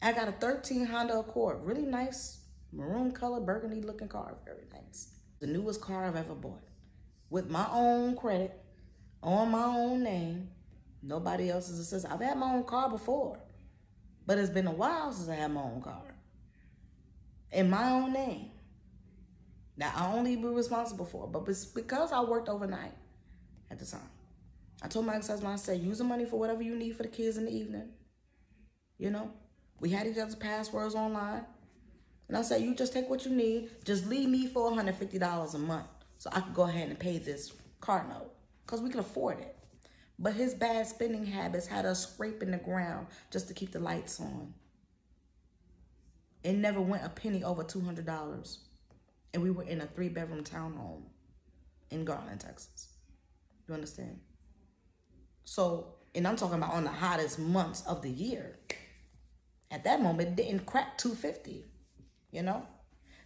S1: I got a 13 Honda Accord, really nice, maroon color, burgundy looking car, very nice. The newest car I've ever bought. With my own credit, on my own name, nobody else's assistance. I've had my own car before, but it's been a while since I had my own car. In my own name. That I only be responsible for, but it's because I worked overnight at the time. I told my ex-husband, I said, use the money for whatever you need for the kids in the evening. You know, we had each other's passwords online. And I said, you just take what you need. Just leave me $450 a month so I could go ahead and pay this car note, because we can afford it. But his bad spending habits had us scraping the ground just to keep the lights on. It never went a penny over $200. And we were in a 3-bedroom townhome in Garland, Texas. You understand? So, and I'm talking about on the hottest months of the year. At that moment, it didn't crack $250, you know?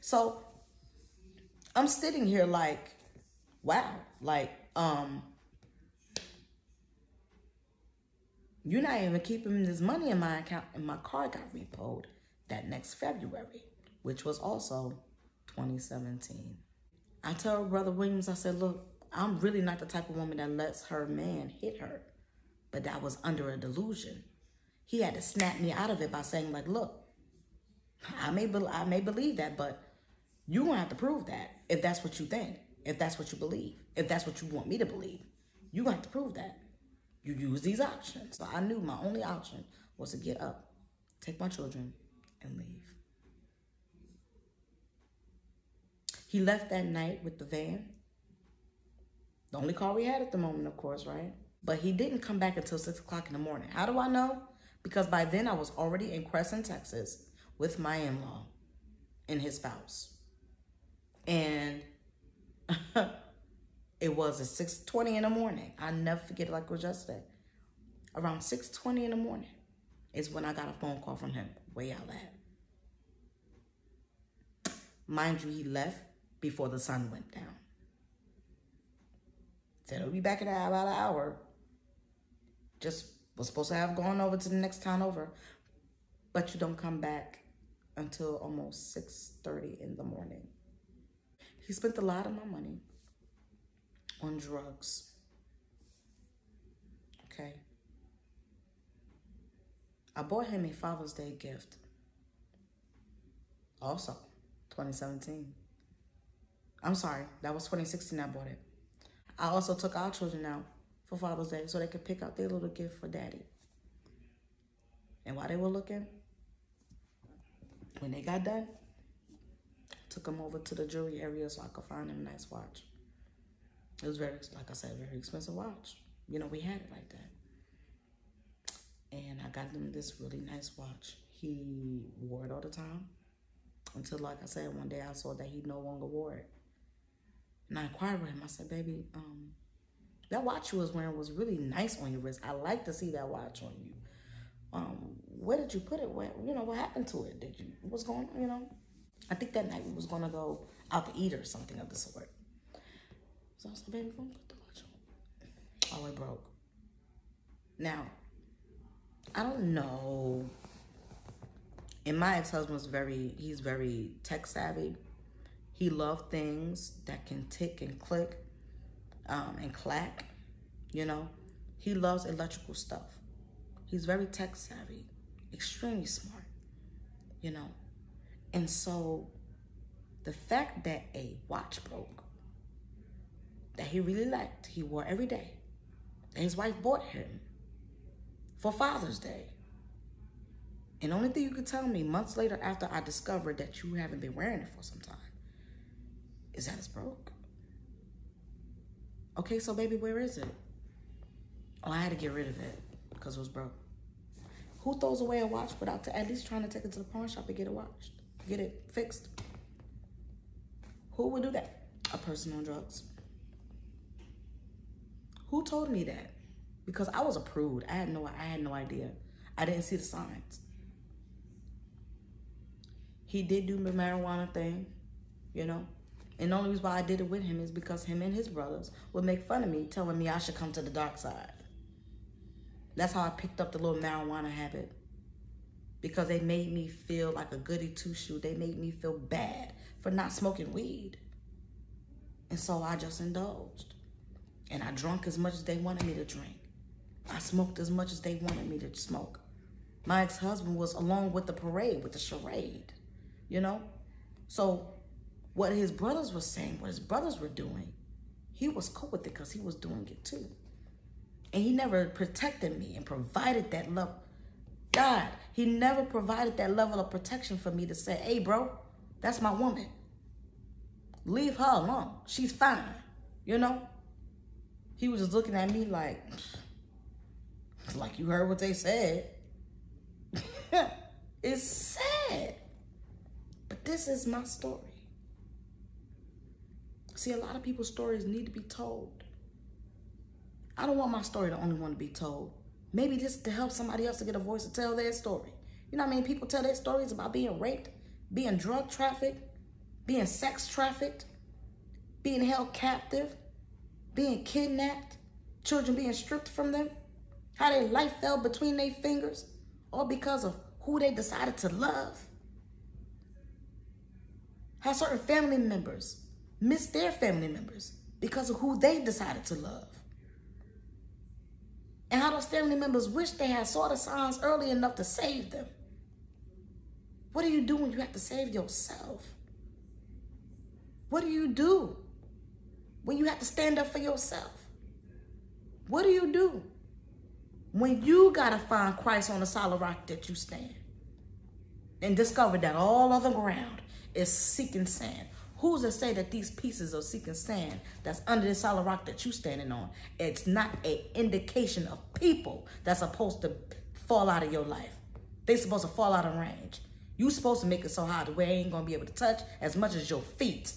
S1: So, I'm sitting here like, wow, like, you're not even keeping this money in my account, and my car got repoed that next February, which was also 2017. I tell Brother Williams, I said, look, I'm really not the type of woman that lets her man hit her. But that was under a delusion. He had to snap me out of it by saying, like, look, I may believe that, but you're going to have to prove that if that's what you think, if that's what you believe, if that's what you want me to believe. You're going to have to prove that. You use these options. So I knew my only option was to get up, take my children, and leave. He left that night with the van. The only car we had at the moment, of course, right? But he didn't come back until 6 o'clock in the morning. How do I know? Because by then I was already in Crescent, Texas with my in-law and his spouse. And it was at 6:20 in the morning. I never forget it like it was yesterday. Around 6:20 in the morning is when I got a phone call from him. Where y'all at? Mind you, he left before the sun went down. Said he'll be back in about an hour. Just was supposed to have gone over to the next town over. But you don't come back until almost 6:30 in the morning. He spent a lot of my money on drugs. Okay. I bought him a Father's Day gift. Also, 2017. I'm sorry, that was 2016 I bought it. I also took our children out for Father's Day so they could pick out their little gift for daddy. And while they were looking, when they got done, took them over to the jewelry area so I could find them a nice watch. It was very, like I said, very expensive watch. You know, we had it like that. And I got him this really nice watch. He wore it all the time until, like I said, one day I saw that he no longer wore it. And I inquired with him. I said, baby, that watch you was wearing was really nice on your wrist. I like to see that watch on you. Where did you put it? Where, you know, what happened to it? What's going on, you know? I think that night we was going to go out to eat or something of the sort. So I was like, baby, go put the watch on. Oh, it broke. Now, I don't know. And my ex-husband's he's very tech savvy. He loves things that can tick and click and clack, you know. He loves electrical stuff. He's very tech savvy, extremely smart, you know. And so the fact that a watch broke, that he really liked, he wore every day, and his wife bought him for Father's Day. And the only thing you could tell me months later after I discovered that you haven't been wearing it for some time is that it's broke. Okay, so baby, where is it? Oh, I had to get rid of it because it was broke. Who throws away a watch without at least trying to take it to the pawn shop and get it washed, get it fixed? Who would do that? A person on drugs. Who told me that? Because I was a prude. I had no idea. I didn't see the signs. He did do the marijuana thing, you know. And the only reason why I did it with him is because him and his brothers would make fun of me, telling me I should come to the dark side. That's how I picked up the little marijuana habit. Because they made me feel like a goody two-shoe. They made me feel bad for not smoking weed. And so I just indulged. And I drank as much as they wanted me to drink. I smoked as much as they wanted me to smoke. My ex-husband was along with the parade, with the charade, you know? So what his brothers were saying, what his brothers were doing, he was cool with it because he was doing it too. And he never protected me and provided that love. God, he never provided that level of protection for me to say, hey, bro, that's my woman. Leave her alone. She's fine, you know? He was just looking at me like, it's like you heard what they said. It's sad. But this is my story. See, a lot of people's stories need to be told. I don't want my story the only one to be told. Maybe just to help somebody else to get a voice to tell their story. You know how many people tell their stories about being raped, being drug trafficked, being sex trafficked, being held captive, being kidnapped, children being stripped from them, how their life fell between their fingers, all because of who they decided to love. How certain family members missed their family members because of who they decided to love. And how those family members wish they had saw the signs early enough to save them. What do you do when you have to save yourself? What do you do when you have to stand up for yourself? What do you do when you gotta find Christ on the solid rock that you stand and discover that all other ground is sinking sand? Who's to say that these pieces of sinking sand that's under the solid rock that you standing on, it's not an indication of people that's supposed to fall out of your life? They supposed to fall out of range. You supposed to make it so high the way ain't gonna be able to touch as much as your feet.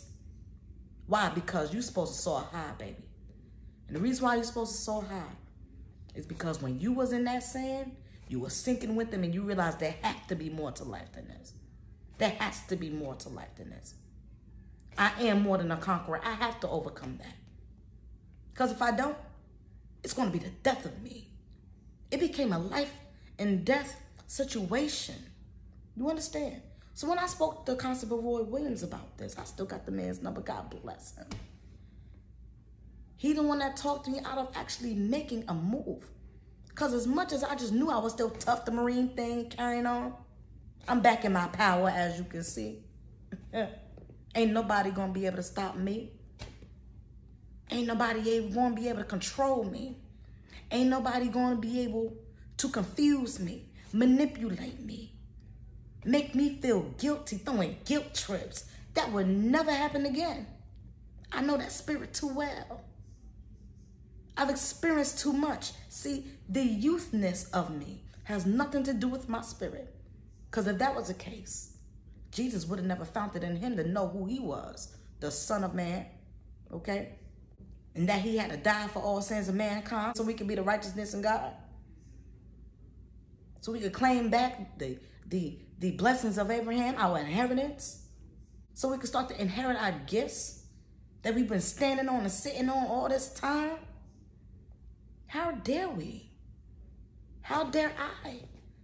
S1: Why? Because you supposed to soar high, baby. And the reason why you're supposed to soar high is because when you was in that sand, you were sinking with them and you realized there has to be more to life than this. There has to be more to life than this. I am more than a conqueror. I have to overcome that. Because if I don't, it's going to be the death of me. It became a life and death situation. You understand? So when I spoke to Constable Roy Williams about this, I still got the man's number. God bless him. He the one that talked me out of actually making a move. Because as much as I just knew I was still tough, the Marine thing carrying on, I'm back in my power, as you can see. Ain't nobody going to be able to stop me. Ain't nobody going to be able to control me. Ain't nobody going to be able to confuse me, manipulate me, make me feel guilty, throwing guilt trips. That would never happen again. I know that spirit too well. I've experienced too much. See, the youthness of me has nothing to do with my spirit. Because if that was the case, Jesus would have never found it in him to know who he was, the Son of Man, okay? And that he had to die for all sins of mankind so we could be the righteousness in God. So we could claim back the blessings of Abraham, our inheritance. So we could start to inherit our gifts that we've been standing on and sitting on all this time. How dare we? How dare I?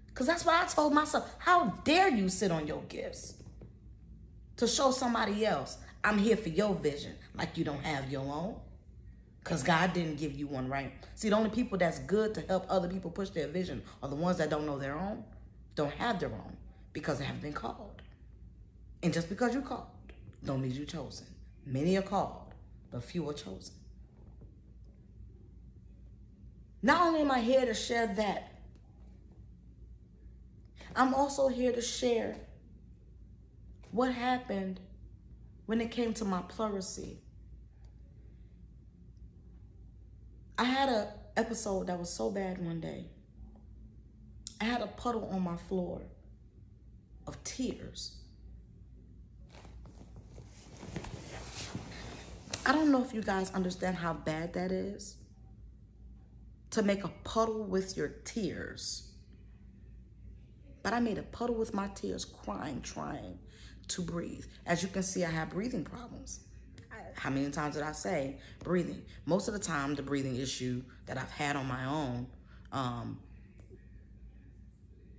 S1: Because that's what I told myself. How dare you sit on your gifts to show somebody else I'm here for your vision like you don't have your own? Because God didn't give you one, right? See, the only people that's good to help other people push their vision are the ones that don't know their own, don't have their own, because they haven't been called. And just because you're called, don't mean you're chosen. Many are called, but few are chosen. Not only am I here to share that, I'm also here to share what happened when it came to my pleurisy. I had an episode that was so bad one day. I had a puddle on my floor of tears. I don't know if you guys understand how bad that is. To make a puddle with your tears. But I made a puddle with my tears, crying, trying to breathe. As you can see, I have breathing problems. How many times did I say breathing? Most of the time, the breathing issue that I've had on my own,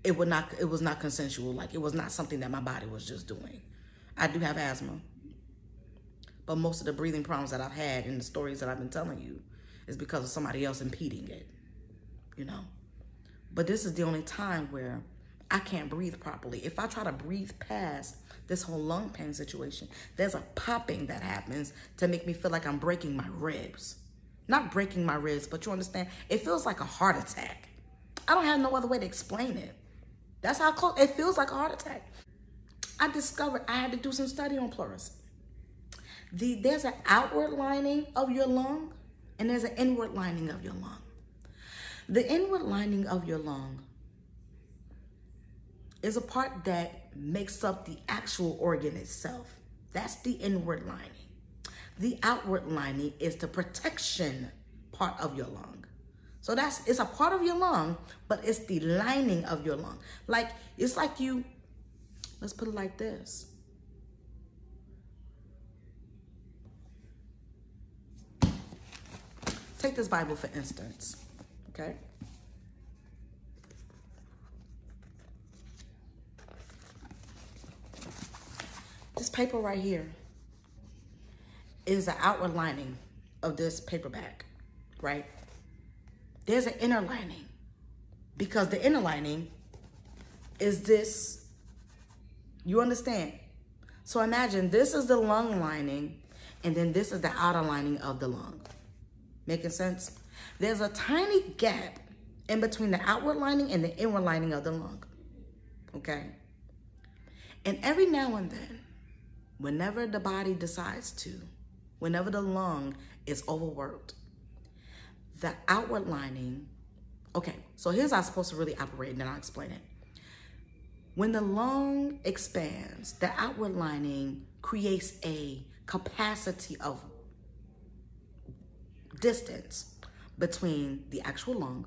S1: it was not consensual. Like, it was not something that my body was just doing. I do have asthma. But most of the breathing problems that I've had in the stories that I've been telling you is because of somebody else impeding it, you know. But this is the only time where I can't breathe properly. If I try to breathe past this whole lung pain situation, there's a popping that happens to make me feel like I'm breaking my ribs. Not breaking my ribs, but you understand? It feels like a heart attack. I don't have no other way to explain it. That's how close it feels, like a heart attack. I discovered I had to do some study on pleurisy. There's an outward lining of your lung, and there's an inward lining of your lung. The inward lining of your lung is a part that makes up the actual organ itself. That's the inward lining. The outward lining is the protection part of your lung. So it's a part of your lung, but it's the lining of your lung. Like, it's like you, let's put it like this. Take this Bible, for instance, okay? This paper right here is the outward lining of this paperback, right? There's an inner lining, because the inner lining is this, you understand? So imagine this is the lung lining, and then this is the outer lining of the lung. Making sense? There's a tiny gap in between the outward lining and the inward lining of the lung, okay? And every now and then, whenever the body decides to, whenever the lung is overworked, the outward lining, okay, so here's how it's supposed to really operate, and then I'll explain it. When the lung expands, the outward lining creates a capacity of distance between the actual lung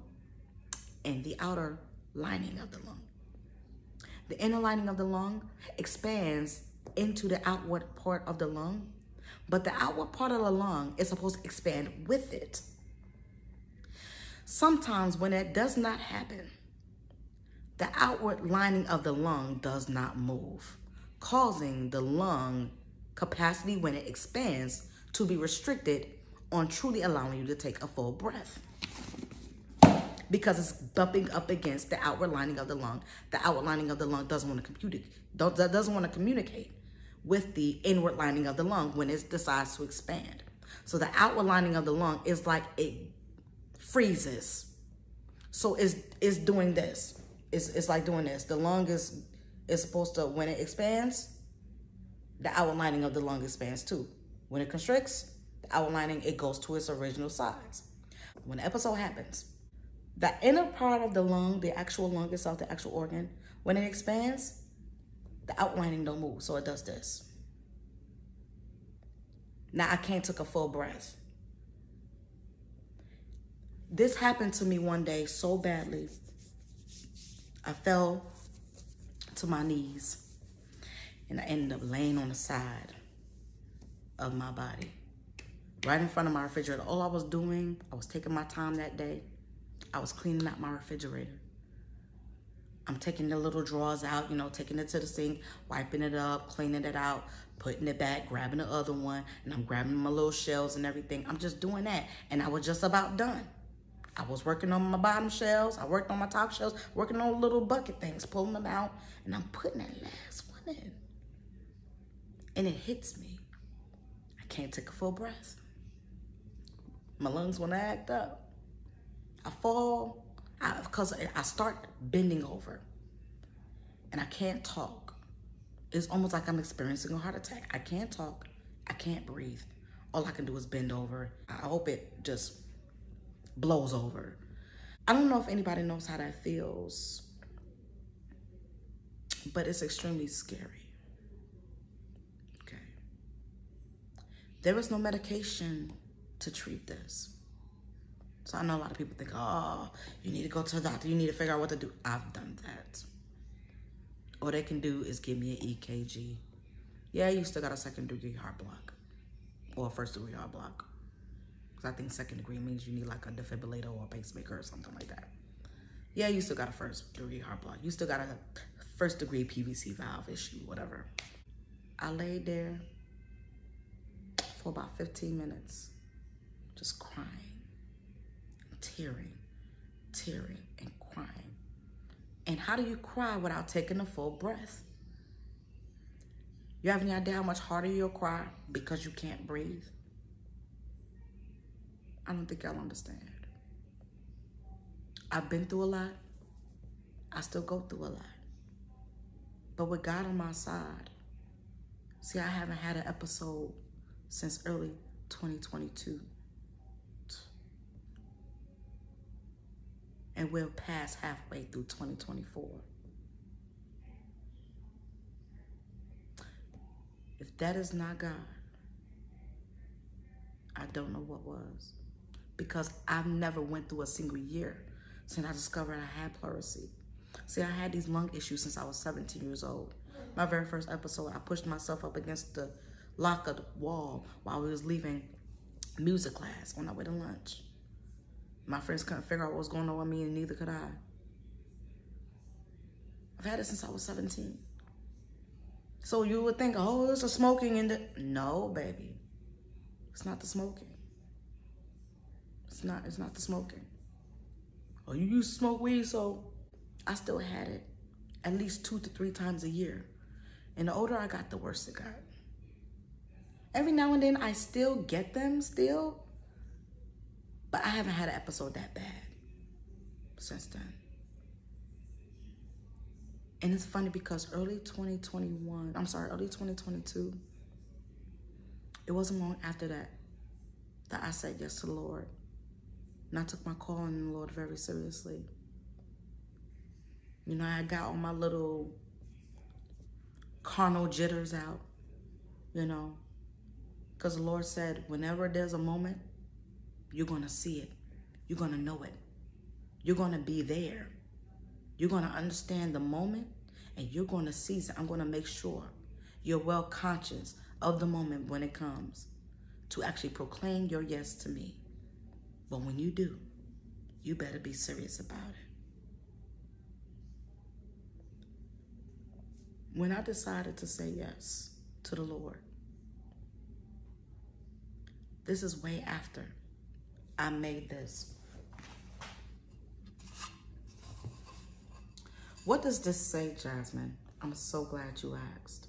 S1: and the outer lining of the lung. The inner lining of the lung expands into the outward part of the lung, but the outward part of the lung is supposed to expand with it. Sometimes when that does not happen, the outward lining of the lung does not move, causing the lung capacity when it expands to be restricted on truly allowing you to take a full breath. Because it's bumping up against the outward lining of the lung. The outward lining of the lung doesn't want to communicate with the inward lining of the lung when it decides to expand. So the outward lining of the lung is like it freezes. So it's doing this. It's like doing this. The lung is supposed to, when it expands, the outward lining of the lung expands too. When it constricts, the outward lining, it goes to its original size. When the episode happens, the inner part of the lung, the actual lung itself, the actual organ, when it expands, the outward lining don't move, so it does this. Now I can't take a full breath. This happened to me one day so badly. I fell to my knees and I ended up laying on the side of my body, right in front of my refrigerator. All I was doing, I was taking my time that day. I was cleaning out my refrigerator. I'm taking the little drawers out, you know, taking it to the sink, wiping it up, cleaning it out, putting it back, grabbing the other one, and I'm grabbing my little shelves and everything. I'm just doing that, and I was just about done. I was working on my bottom shelves. I worked on my top shelves, working on little bucket things, pulling them out, and I'm putting that last one in. And it hits me. I can't take a full breath. My lungs want to act up. I fall because I start bending over and I can't talk. It's almost like I'm experiencing a heart attack. I can't talk. I can't breathe. All I can do is bend over. I hope it just blows over. I don't know if anybody knows how that feels, but it's extremely scary. Okay. There is no medication to treat this. So I know a lot of people think, oh, you need to go to the doctor. You need to figure out what to do. I've done that. All they can do is give me an EKG. Yeah, you still got a second-degree heart block or a first-degree heart block. Because I think second-degree means you need like a defibrillator or a pacemaker or something like that. Yeah, you still got a first-degree heart block. You still got a first-degree PVC valve issue, whatever. I laid there for about 15 minutes, just crying. Tearing, and crying. And how do you cry without taking a full breath? You have any idea how much harder you'll cry because you can't breathe? I don't think y'all understand. I've been through a lot. I still go through a lot. But with God on my side, see, I haven't had an episode since early 2022. And we're past halfway through 2024. If that is not God, I don't know what was. Because I've never went through a single year since I discovered I had pleurisy. See, I had these lung issues since I was 17 years old. My very first episode, I pushed myself up against the lock of the wall while we was leaving music class on our way to lunch. My friends couldn't figure out what was going on with me, and neither could I. I've had it since I was 17. So you would think, oh, it's a smoking in the... No, baby. It's not the smoking. It's not the smoking. Oh, you used to smoke weed, so I still had it at least 2 to 3 times a year. And the older I got, the worse it got. Every now and then, I still get them, but I haven't had an episode that bad since then. And it's funny because early 2022, it wasn't long after that I said yes to the Lord. And I took my calling in the Lord very seriously. You know, I got all my little carnal jitters out, you know, because the Lord said, whenever there's a moment, you're going to see it. You're going to know it. You're going to be there. You're going to understand the moment, and you're going to seize it. I'm going to make sure You're well conscious of the moment when it comes to actually proclaim your yes to me. But when you do, you better be serious about it. When I decided to say yes to the Lord, this is way after I made this. What does this say, Jasmine? I'm so glad you asked.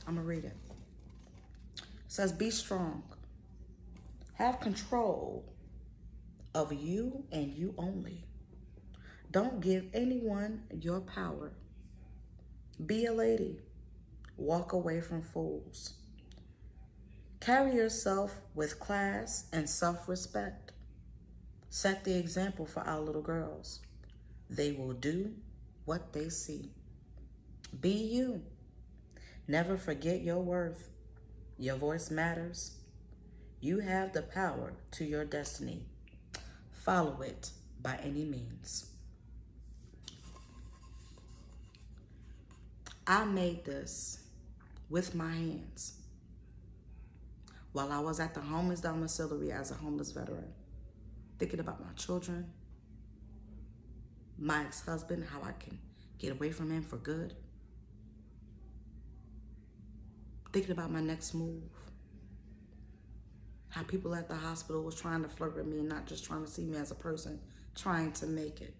S1: I'm going to read it. It says, be strong. Have control of you and you only. Don't give anyone your power. Be a lady. Walk away from fools. Carry yourself with class and self-respect. Set the example for our little girls. They will do what they see. Be you. Never forget your worth. Your voice matters. You have the power to your destiny. Follow it by any means. I made this with my hands while I was at the homeless domiciliary as a homeless veteran, thinking about my children, my ex-husband, how I can get away from him for good, thinking about my next move, how people at the hospital was trying to flirt with me and not just trying to see me as a person, trying to make it.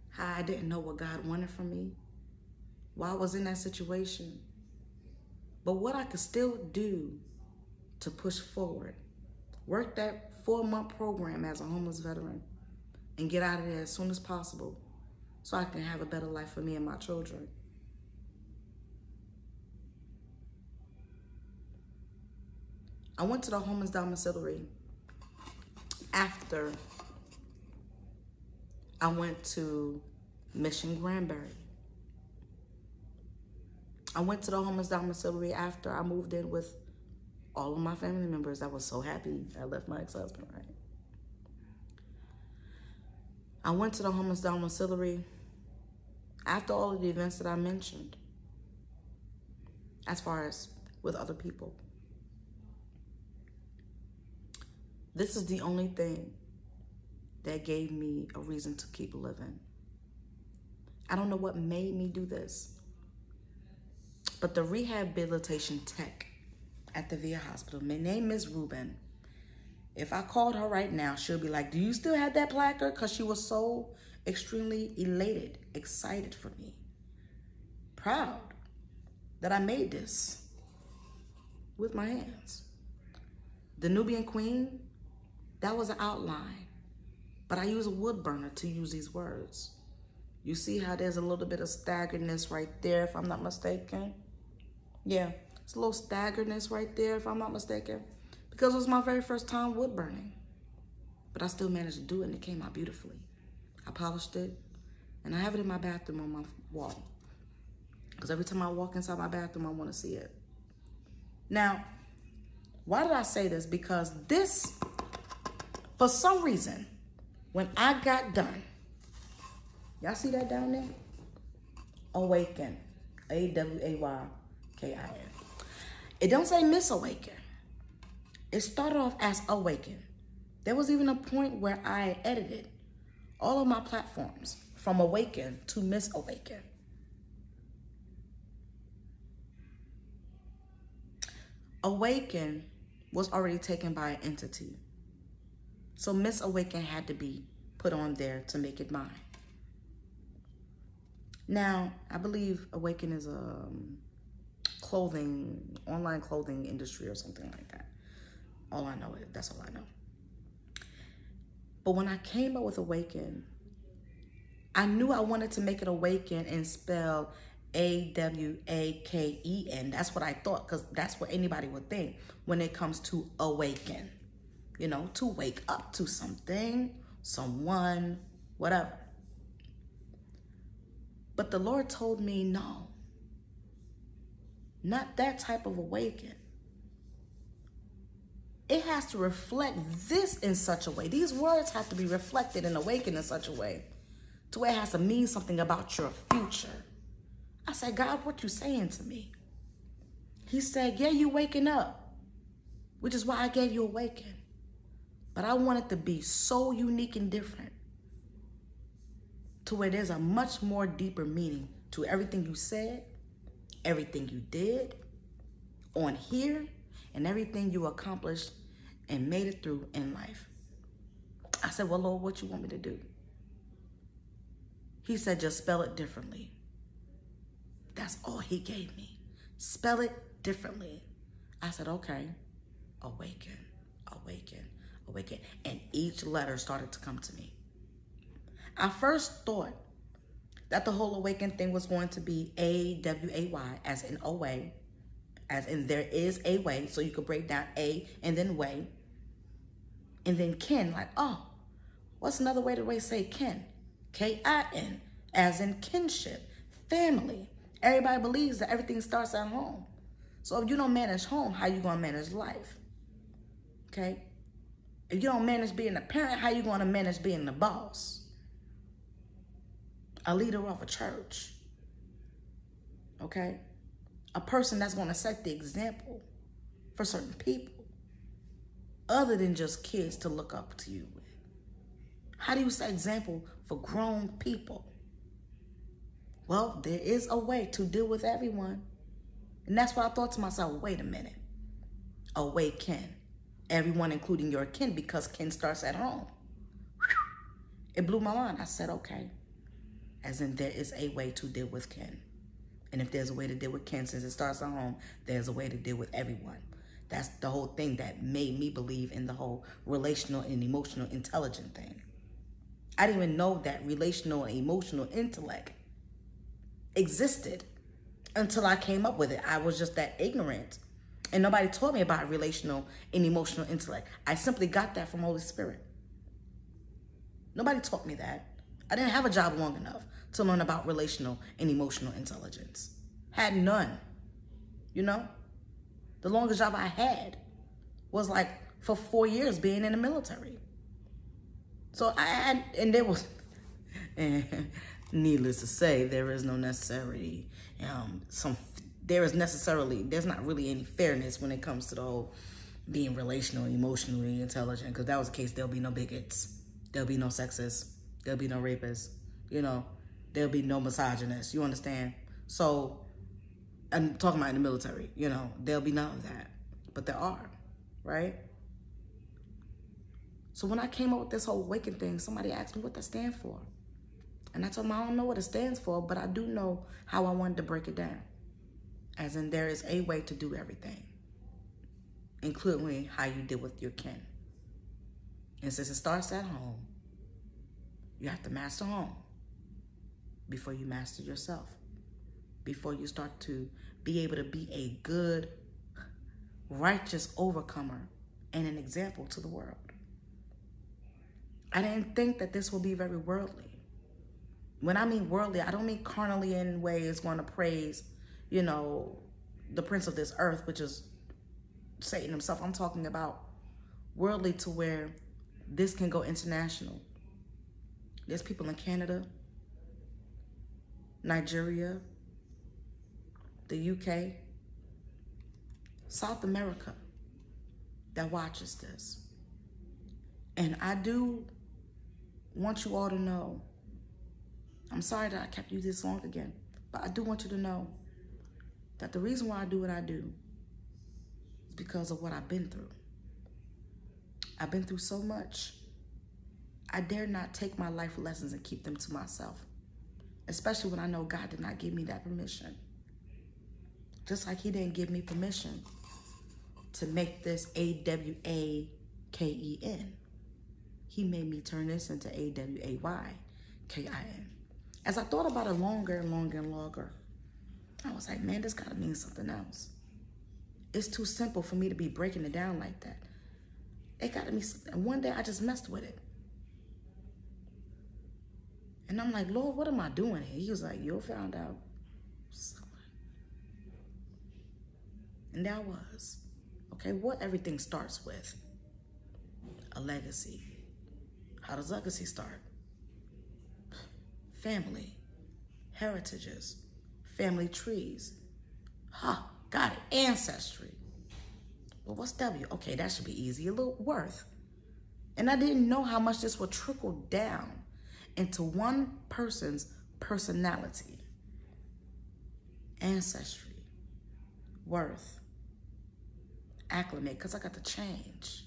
S1: How I didn't know what God wanted from me while I was in that situation. But what I could still do to push forward, work that 4-month program as a homeless veteran and get out of there as soon as possible so I can have a better life for me and my children. I went to the homeless domiciliary after I went to Mission Granbury. I went to the homeless domiciliary after I moved in with all of my family members. I was so happy I left my ex-husband, right? I went to the homeless domiciliary after all of the events that I mentioned, as far as with other people. This is the only thing that gave me a reason to keep living. I don't know what made me do this, but the rehabilitation tech at the VA hospital, my name is Ruben. If I called her right now, she'll be like, do you still have that placard? Because she was so extremely elated, excited for me, proud that I made this with my hands. The Nubian Queen, that was an outline, but I use a wood burner to use these words. You see how there's a little bit of staggeredness right there, if I'm not mistaken? Yeah, it's a little staggeredness right there, if I'm not mistaken, because it was my very first time wood burning. But I still managed to do it, and it came out beautifully. I polished it, and I have it in my bathroom on my wall, because every time I walk inside my bathroom, I want to see it. Now, why did I say this? Because this, for some reason, when I got done, y'all see that down there? Awaken. A-W-A-Y-K-I-N. It don't say Miss Awaken. It started off as Awaken. There was even a point where I edited all of my platforms from Awaken to Miss Awaken. Awaken was already taken by an entity. So Miss Awaken had to be put on there to make it mine. Now, I believe Awaken is a online clothing industry or something like that. All I know is, that's all I know. But when I came up with Awaken, I knew I wanted to make it Awaken and spell A-W-A-K-E-N. That's what I thought, because that's what anybody would think when it comes to awaken. You know, to wake up to something, someone, whatever. But the Lord told me, no, not that type of awaken. It has to reflect this in such a way. These words have to be reflected and awakened in such a way to where it has to mean something about your future. I said, God, what you saying to me? He said, yeah, you waking up, which is why I gave you awaken. But I want it to be so unique and different to where there's a much more deeper meaning to everything you said, everything you did on here, and everything you accomplished and made it through in life. I said, well, Lord, what you want me to do? He said, just spell it differently. That's all he gave me. Spell it differently. I said, okay. Awaken, awaken, awaken. And each letter started to come to me. I first thought that the whole awaken thing was going to be A-W-A-Y, as in away, as in there is a way. So you could break down A and then way. And then kin, like, oh, what's another way to say kin? K-I-N, as in kinship, family. Everybody believes that everything starts at home. So if you don't manage home, how you gonna manage life? Okay? If you don't manage being a parent, how you gonna manage being the boss? A leader of a church. Okay? A person that's gonna set the example for certain people, other than just kids to look up to you with. How do you set example for grown people? Well, there is a way to deal with everyone. And that's what I thought to myself, wait a minute. Awaken. Everyone, including your kin, because kin starts at home. It blew my mind. I said, okay. As in, there is a way to deal with kin. And if there's a way to deal with kin, since it starts at home, there's a way to deal with everyone. That's the whole thing that made me believe in the whole relational and emotional intelligent thing. I didn't even know that relational and emotional intellect existed until I came up with it. I was just that ignorant. And nobody taught me about relational and emotional intellect. I simply got that from Holy Spirit. Nobody taught me that. I didn't have a job long enough to learn about relational and emotional intelligence. Had none. You know? The longest job I had was like for 4 years being in the military. So I had, and there was, needless to say, there is no necessarily, there's not really any fairness when it comes to the whole being relational and emotionally intelligent, because that was the case, there'll be no bigots, there'll be no sexists, there'll be no rapists, you know, there'll be no misogynists, you understand? So, I'm talking about in the military, you know, there'll be none of that, but there are, right? So when I came up with this whole awaken thing, somebody asked me what that stands for. And I told them I don't know what it stands for, but I do know how I wanted to break it down. As in, there is a way to do everything, including how you deal with your kin. And since it starts at home, you have to master home before you master yourself, before you start to be able to be a good, righteous overcomer and an example to the world. I didn't think that this would be very worldly. When I mean worldly, I don't mean carnally in ways going to praise, you know, the prince of this earth, which is Satan himself. I'm talking about worldly to where this can go international. There's people in Canada, Nigeria, the UK, South America that watches this. And I do want you all to know, I'm sorry that I kept you this long again, but I do want you to know that the reason why I do what I do is because of what I've been through. I've been through so much. I dare not take my life lessons and keep them to myself, especially when I know God did not give me that permission. Just like he didn't give me permission to make this AWAKEN. He made me turn this into AWAYKIN. As I thought about it longer and longer and longer, I was like, man, this gotta mean something else. It's too simple for me to be breaking it down like that. It gotta be, and one day I just messed with it. And I'm like, Lord, what am I doing here? He was like, you'll find out. And that was, okay, what everything starts with. A legacy. How does legacy start? Family, heritages, family trees. Huh, got it. Ancestry. Well, what's W? Okay, that should be easy. A little worth. And I didn't know how much this would trickle down into one person's personality. Ancestry. Worth. Acclimate, because I got to change.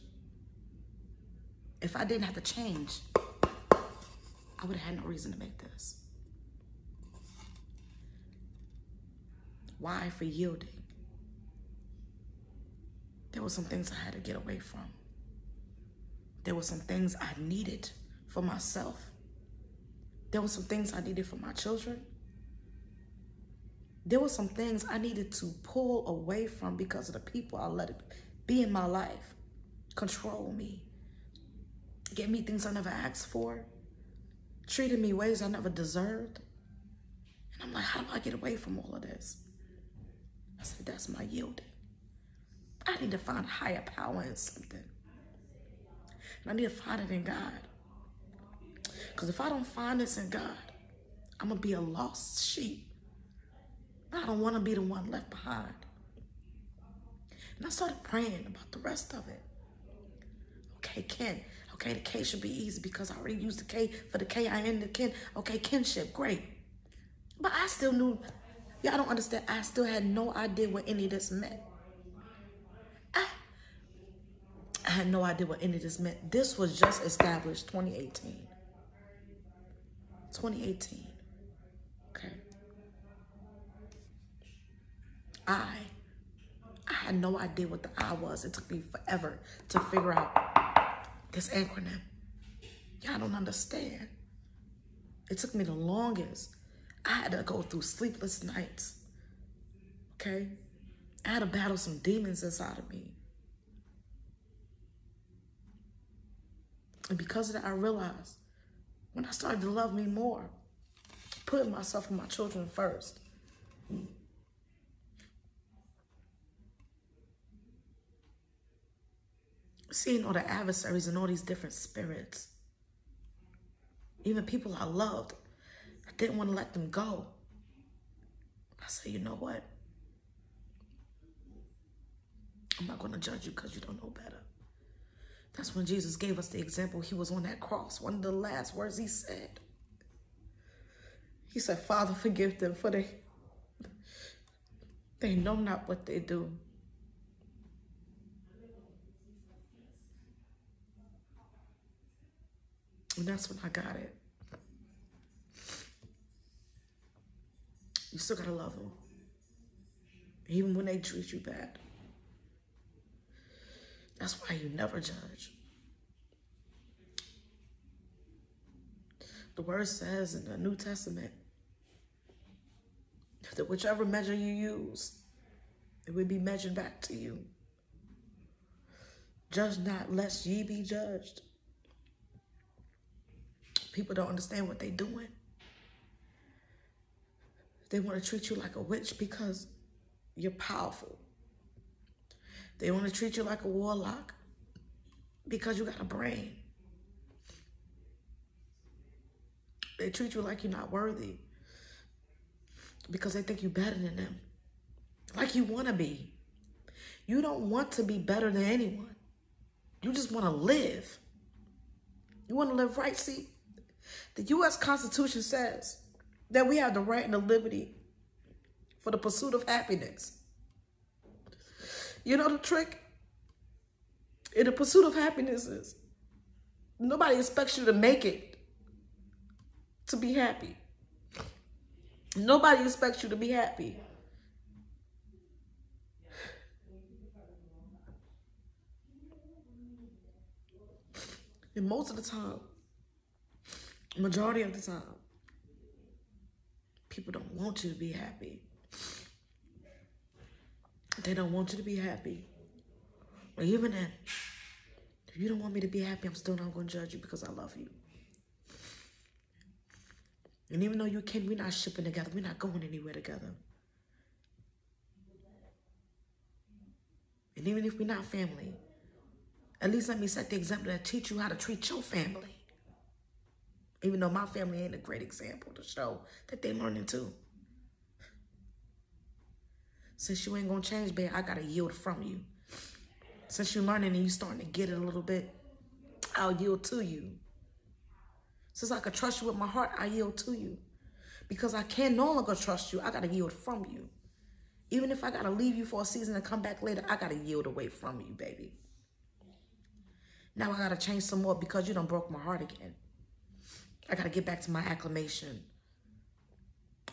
S1: If I didn't have to change, I would have had no reason to make this. Why? For yielding. There were some things I had to get away from. There were some things I needed for myself. There were some things I needed for my children. There were some things I needed to pull away from because of the people I let it be in my life. Control me. Give me things I never asked for. Treated me ways I never deserved. And I'm like, how do I get away from all of this? I said, that's my yielding. I need to find a higher power in something. And I need to find it in God. Because if I don't find this in God, I'm going to be a lost sheep. I don't want to be the one left behind. And I started praying about the rest of it. Okay, Ken. Okay, the K should be easy because I already used the K for the K-I-N, the Ken. Okay, kinship, great. But I still knew, y'all don't understand, I still had no idea what any of this meant. I had no idea what any of this meant. This was just established 2018. 2018. Okay. I had no idea what the I was. It took me forever to figure out this acronym. Y'all don't understand. It took me the longest. I had to go through sleepless nights. Okay? I had to battle some demons inside of me. And because of that, I realized when I started to love me more, putting myself and my children first, seeing all the adversaries and all these different spirits, even people I loved, I didn't want to let them go. I said, you know what? I'm not going to judge you because you don't know better. That's when Jesus gave us the example. He was on that cross. One of the last words he said. He said, Father, forgive them, for they know not what they do. And that's when I got it. You still got to love them. Even when they treat you bad. That's why you never judge. The word says in the New Testament that whichever measure you use, it will be measured back to you. Judge not, lest ye be judged. People don't understand what they're doing. They want to treat you like a witch because you're powerful. They want to treat you like a warlock because you got a brain. They treat you like you're not worthy because they think you're better than them. Like you want to be. You don't want to be better than anyone. You just want to live. You want to live right. See, the U.S. Constitution says that we have the right and the liberty for the pursuit of happiness. You know the trick? In the pursuit of happiness is nobody expects you to make it to be happy. Nobody expects you to be happy. And most of the time, majority of the time, people don't want you to be happy. They don't want you to be happy. But even then, if you don't want me to be happy, I'm still not going to judge you because I love you. And even though you can, we're not shipping together. We're not going anywhere together. And even if we're not family, at least let me set the example that teach you how to treat your family. Even though my family ain't a great example to show that they're learning too. Since you ain't gonna change, babe, I gotta yield from you. Since you're learning and you starting to get it a little bit, I'll yield to you. Since I could trust you with my heart, I yield to you. Because I can no longer trust you, I gotta yield from you. Even if I gotta leave you for a season and come back later, I gotta yield away from you, baby. Now I gotta change some more because you done broke my heart again. I gotta get back to my acclimation.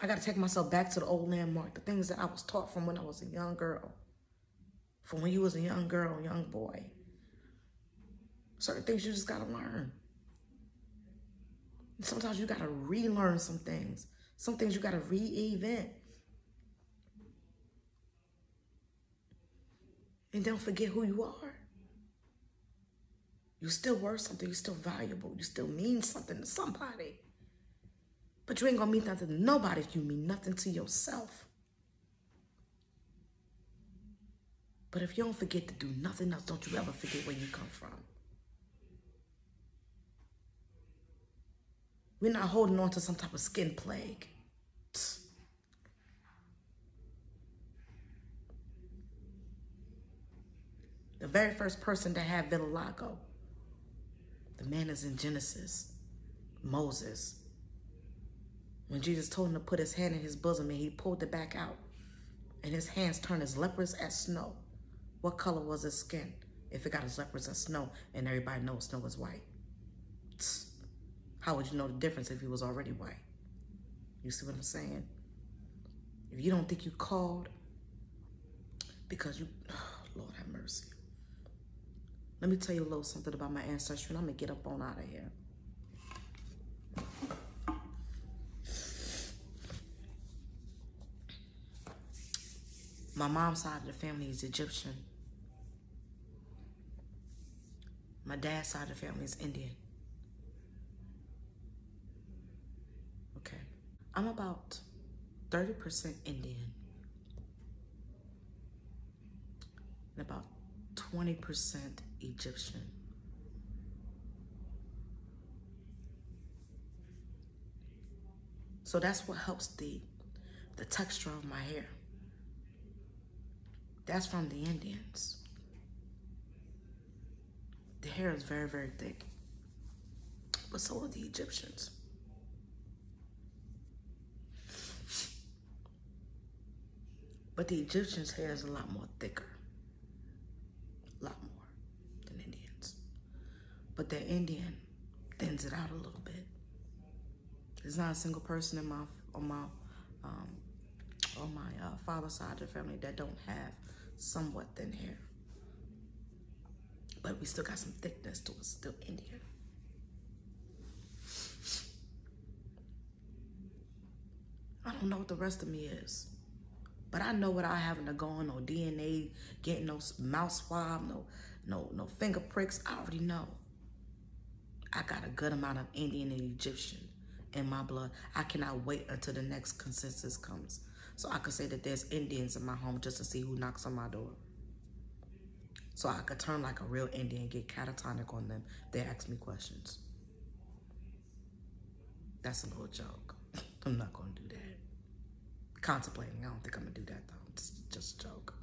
S1: I gotta take myself back to the old landmark, the things that I was taught from when I was a young girl. From when you was a young girl, young boy. Certain things you just gotta learn. And sometimes you gotta relearn some things. Some things you gotta reinvent. And don't forget who you are. You still worth something. You're still valuable. You still mean something to somebody. But you ain't gonna mean nothing to nobody if you mean nothing to yourself. But if you don't forget to do nothing else, don't you ever forget where you come from. We're not holding on to some type of skin plague. The very first person to have vitiligo, the man is in Genesis, Moses. When Jesus told him to put his hand in his bosom and he pulled it back out and his hands turned as leprous as snow. What color was his skin? If it got as leprous as snow and everybody knows snow is white. How would you know the difference if he was already white? You see what I'm saying? If you don't think you called because you, oh, Lord have mercy. Let me tell you a little something about my ancestry and I'm gonna get up on out of here. My mom's side of the family is Egyptian. My dad's side of the family is Indian. Okay. I'm about 30% Indian and about 20% Egyptian. So that's what helps the texture of my hair. That's from the Indians. The hair is very, very thick. But so are the Egyptians. But the Egyptians' hair is a lot more thicker. A lot more than Indians. But the Indian thins it out a little bit. There's not a single person in on my father's side of the family that don't have somewhat thin hair. But we still got some thickness to it, still Indian. I don't know what the rest of me is. But I know without having to go on no DNA, getting no mouth swab, no finger pricks, I already know. I got a good amount of Indian and Egyptian in my blood. I cannot wait until the next consensus comes. So I could say that there's Indians in my home just to see who knocks on my door. So I could turn like a real Indian and get catatonic on them if they ask me questions. That's a little joke. I'm not gonna do that. Contemplating, I don't think I'm gonna do that though. It's just a joke.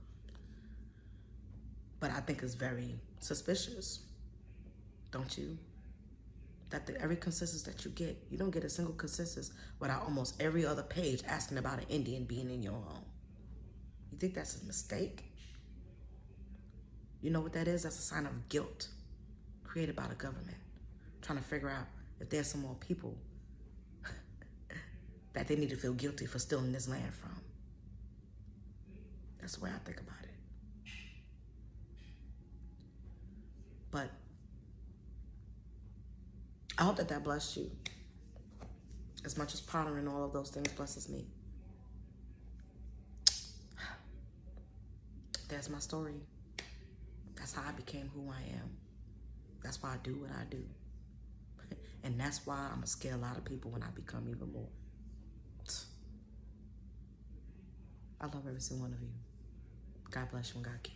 S1: But I think it's very suspicious, don't you? That every consensus that you get, you don't get a single consensus without almost every other page asking about an Indian being in your home. You think that's a mistake? You know what that is? That's a sign of guilt created by the government, trying to figure out if there's some more people that they need to feel guilty for stealing this land from. That's the way I think about it. But I hope that blessed you as much as pondering all of those things blesses me. That's my story. That's how I became who I am. That's why I do what I do. And that's why I'm gonna scare a lot of people when I become even more. I love every single one of you. God bless you and God keep you.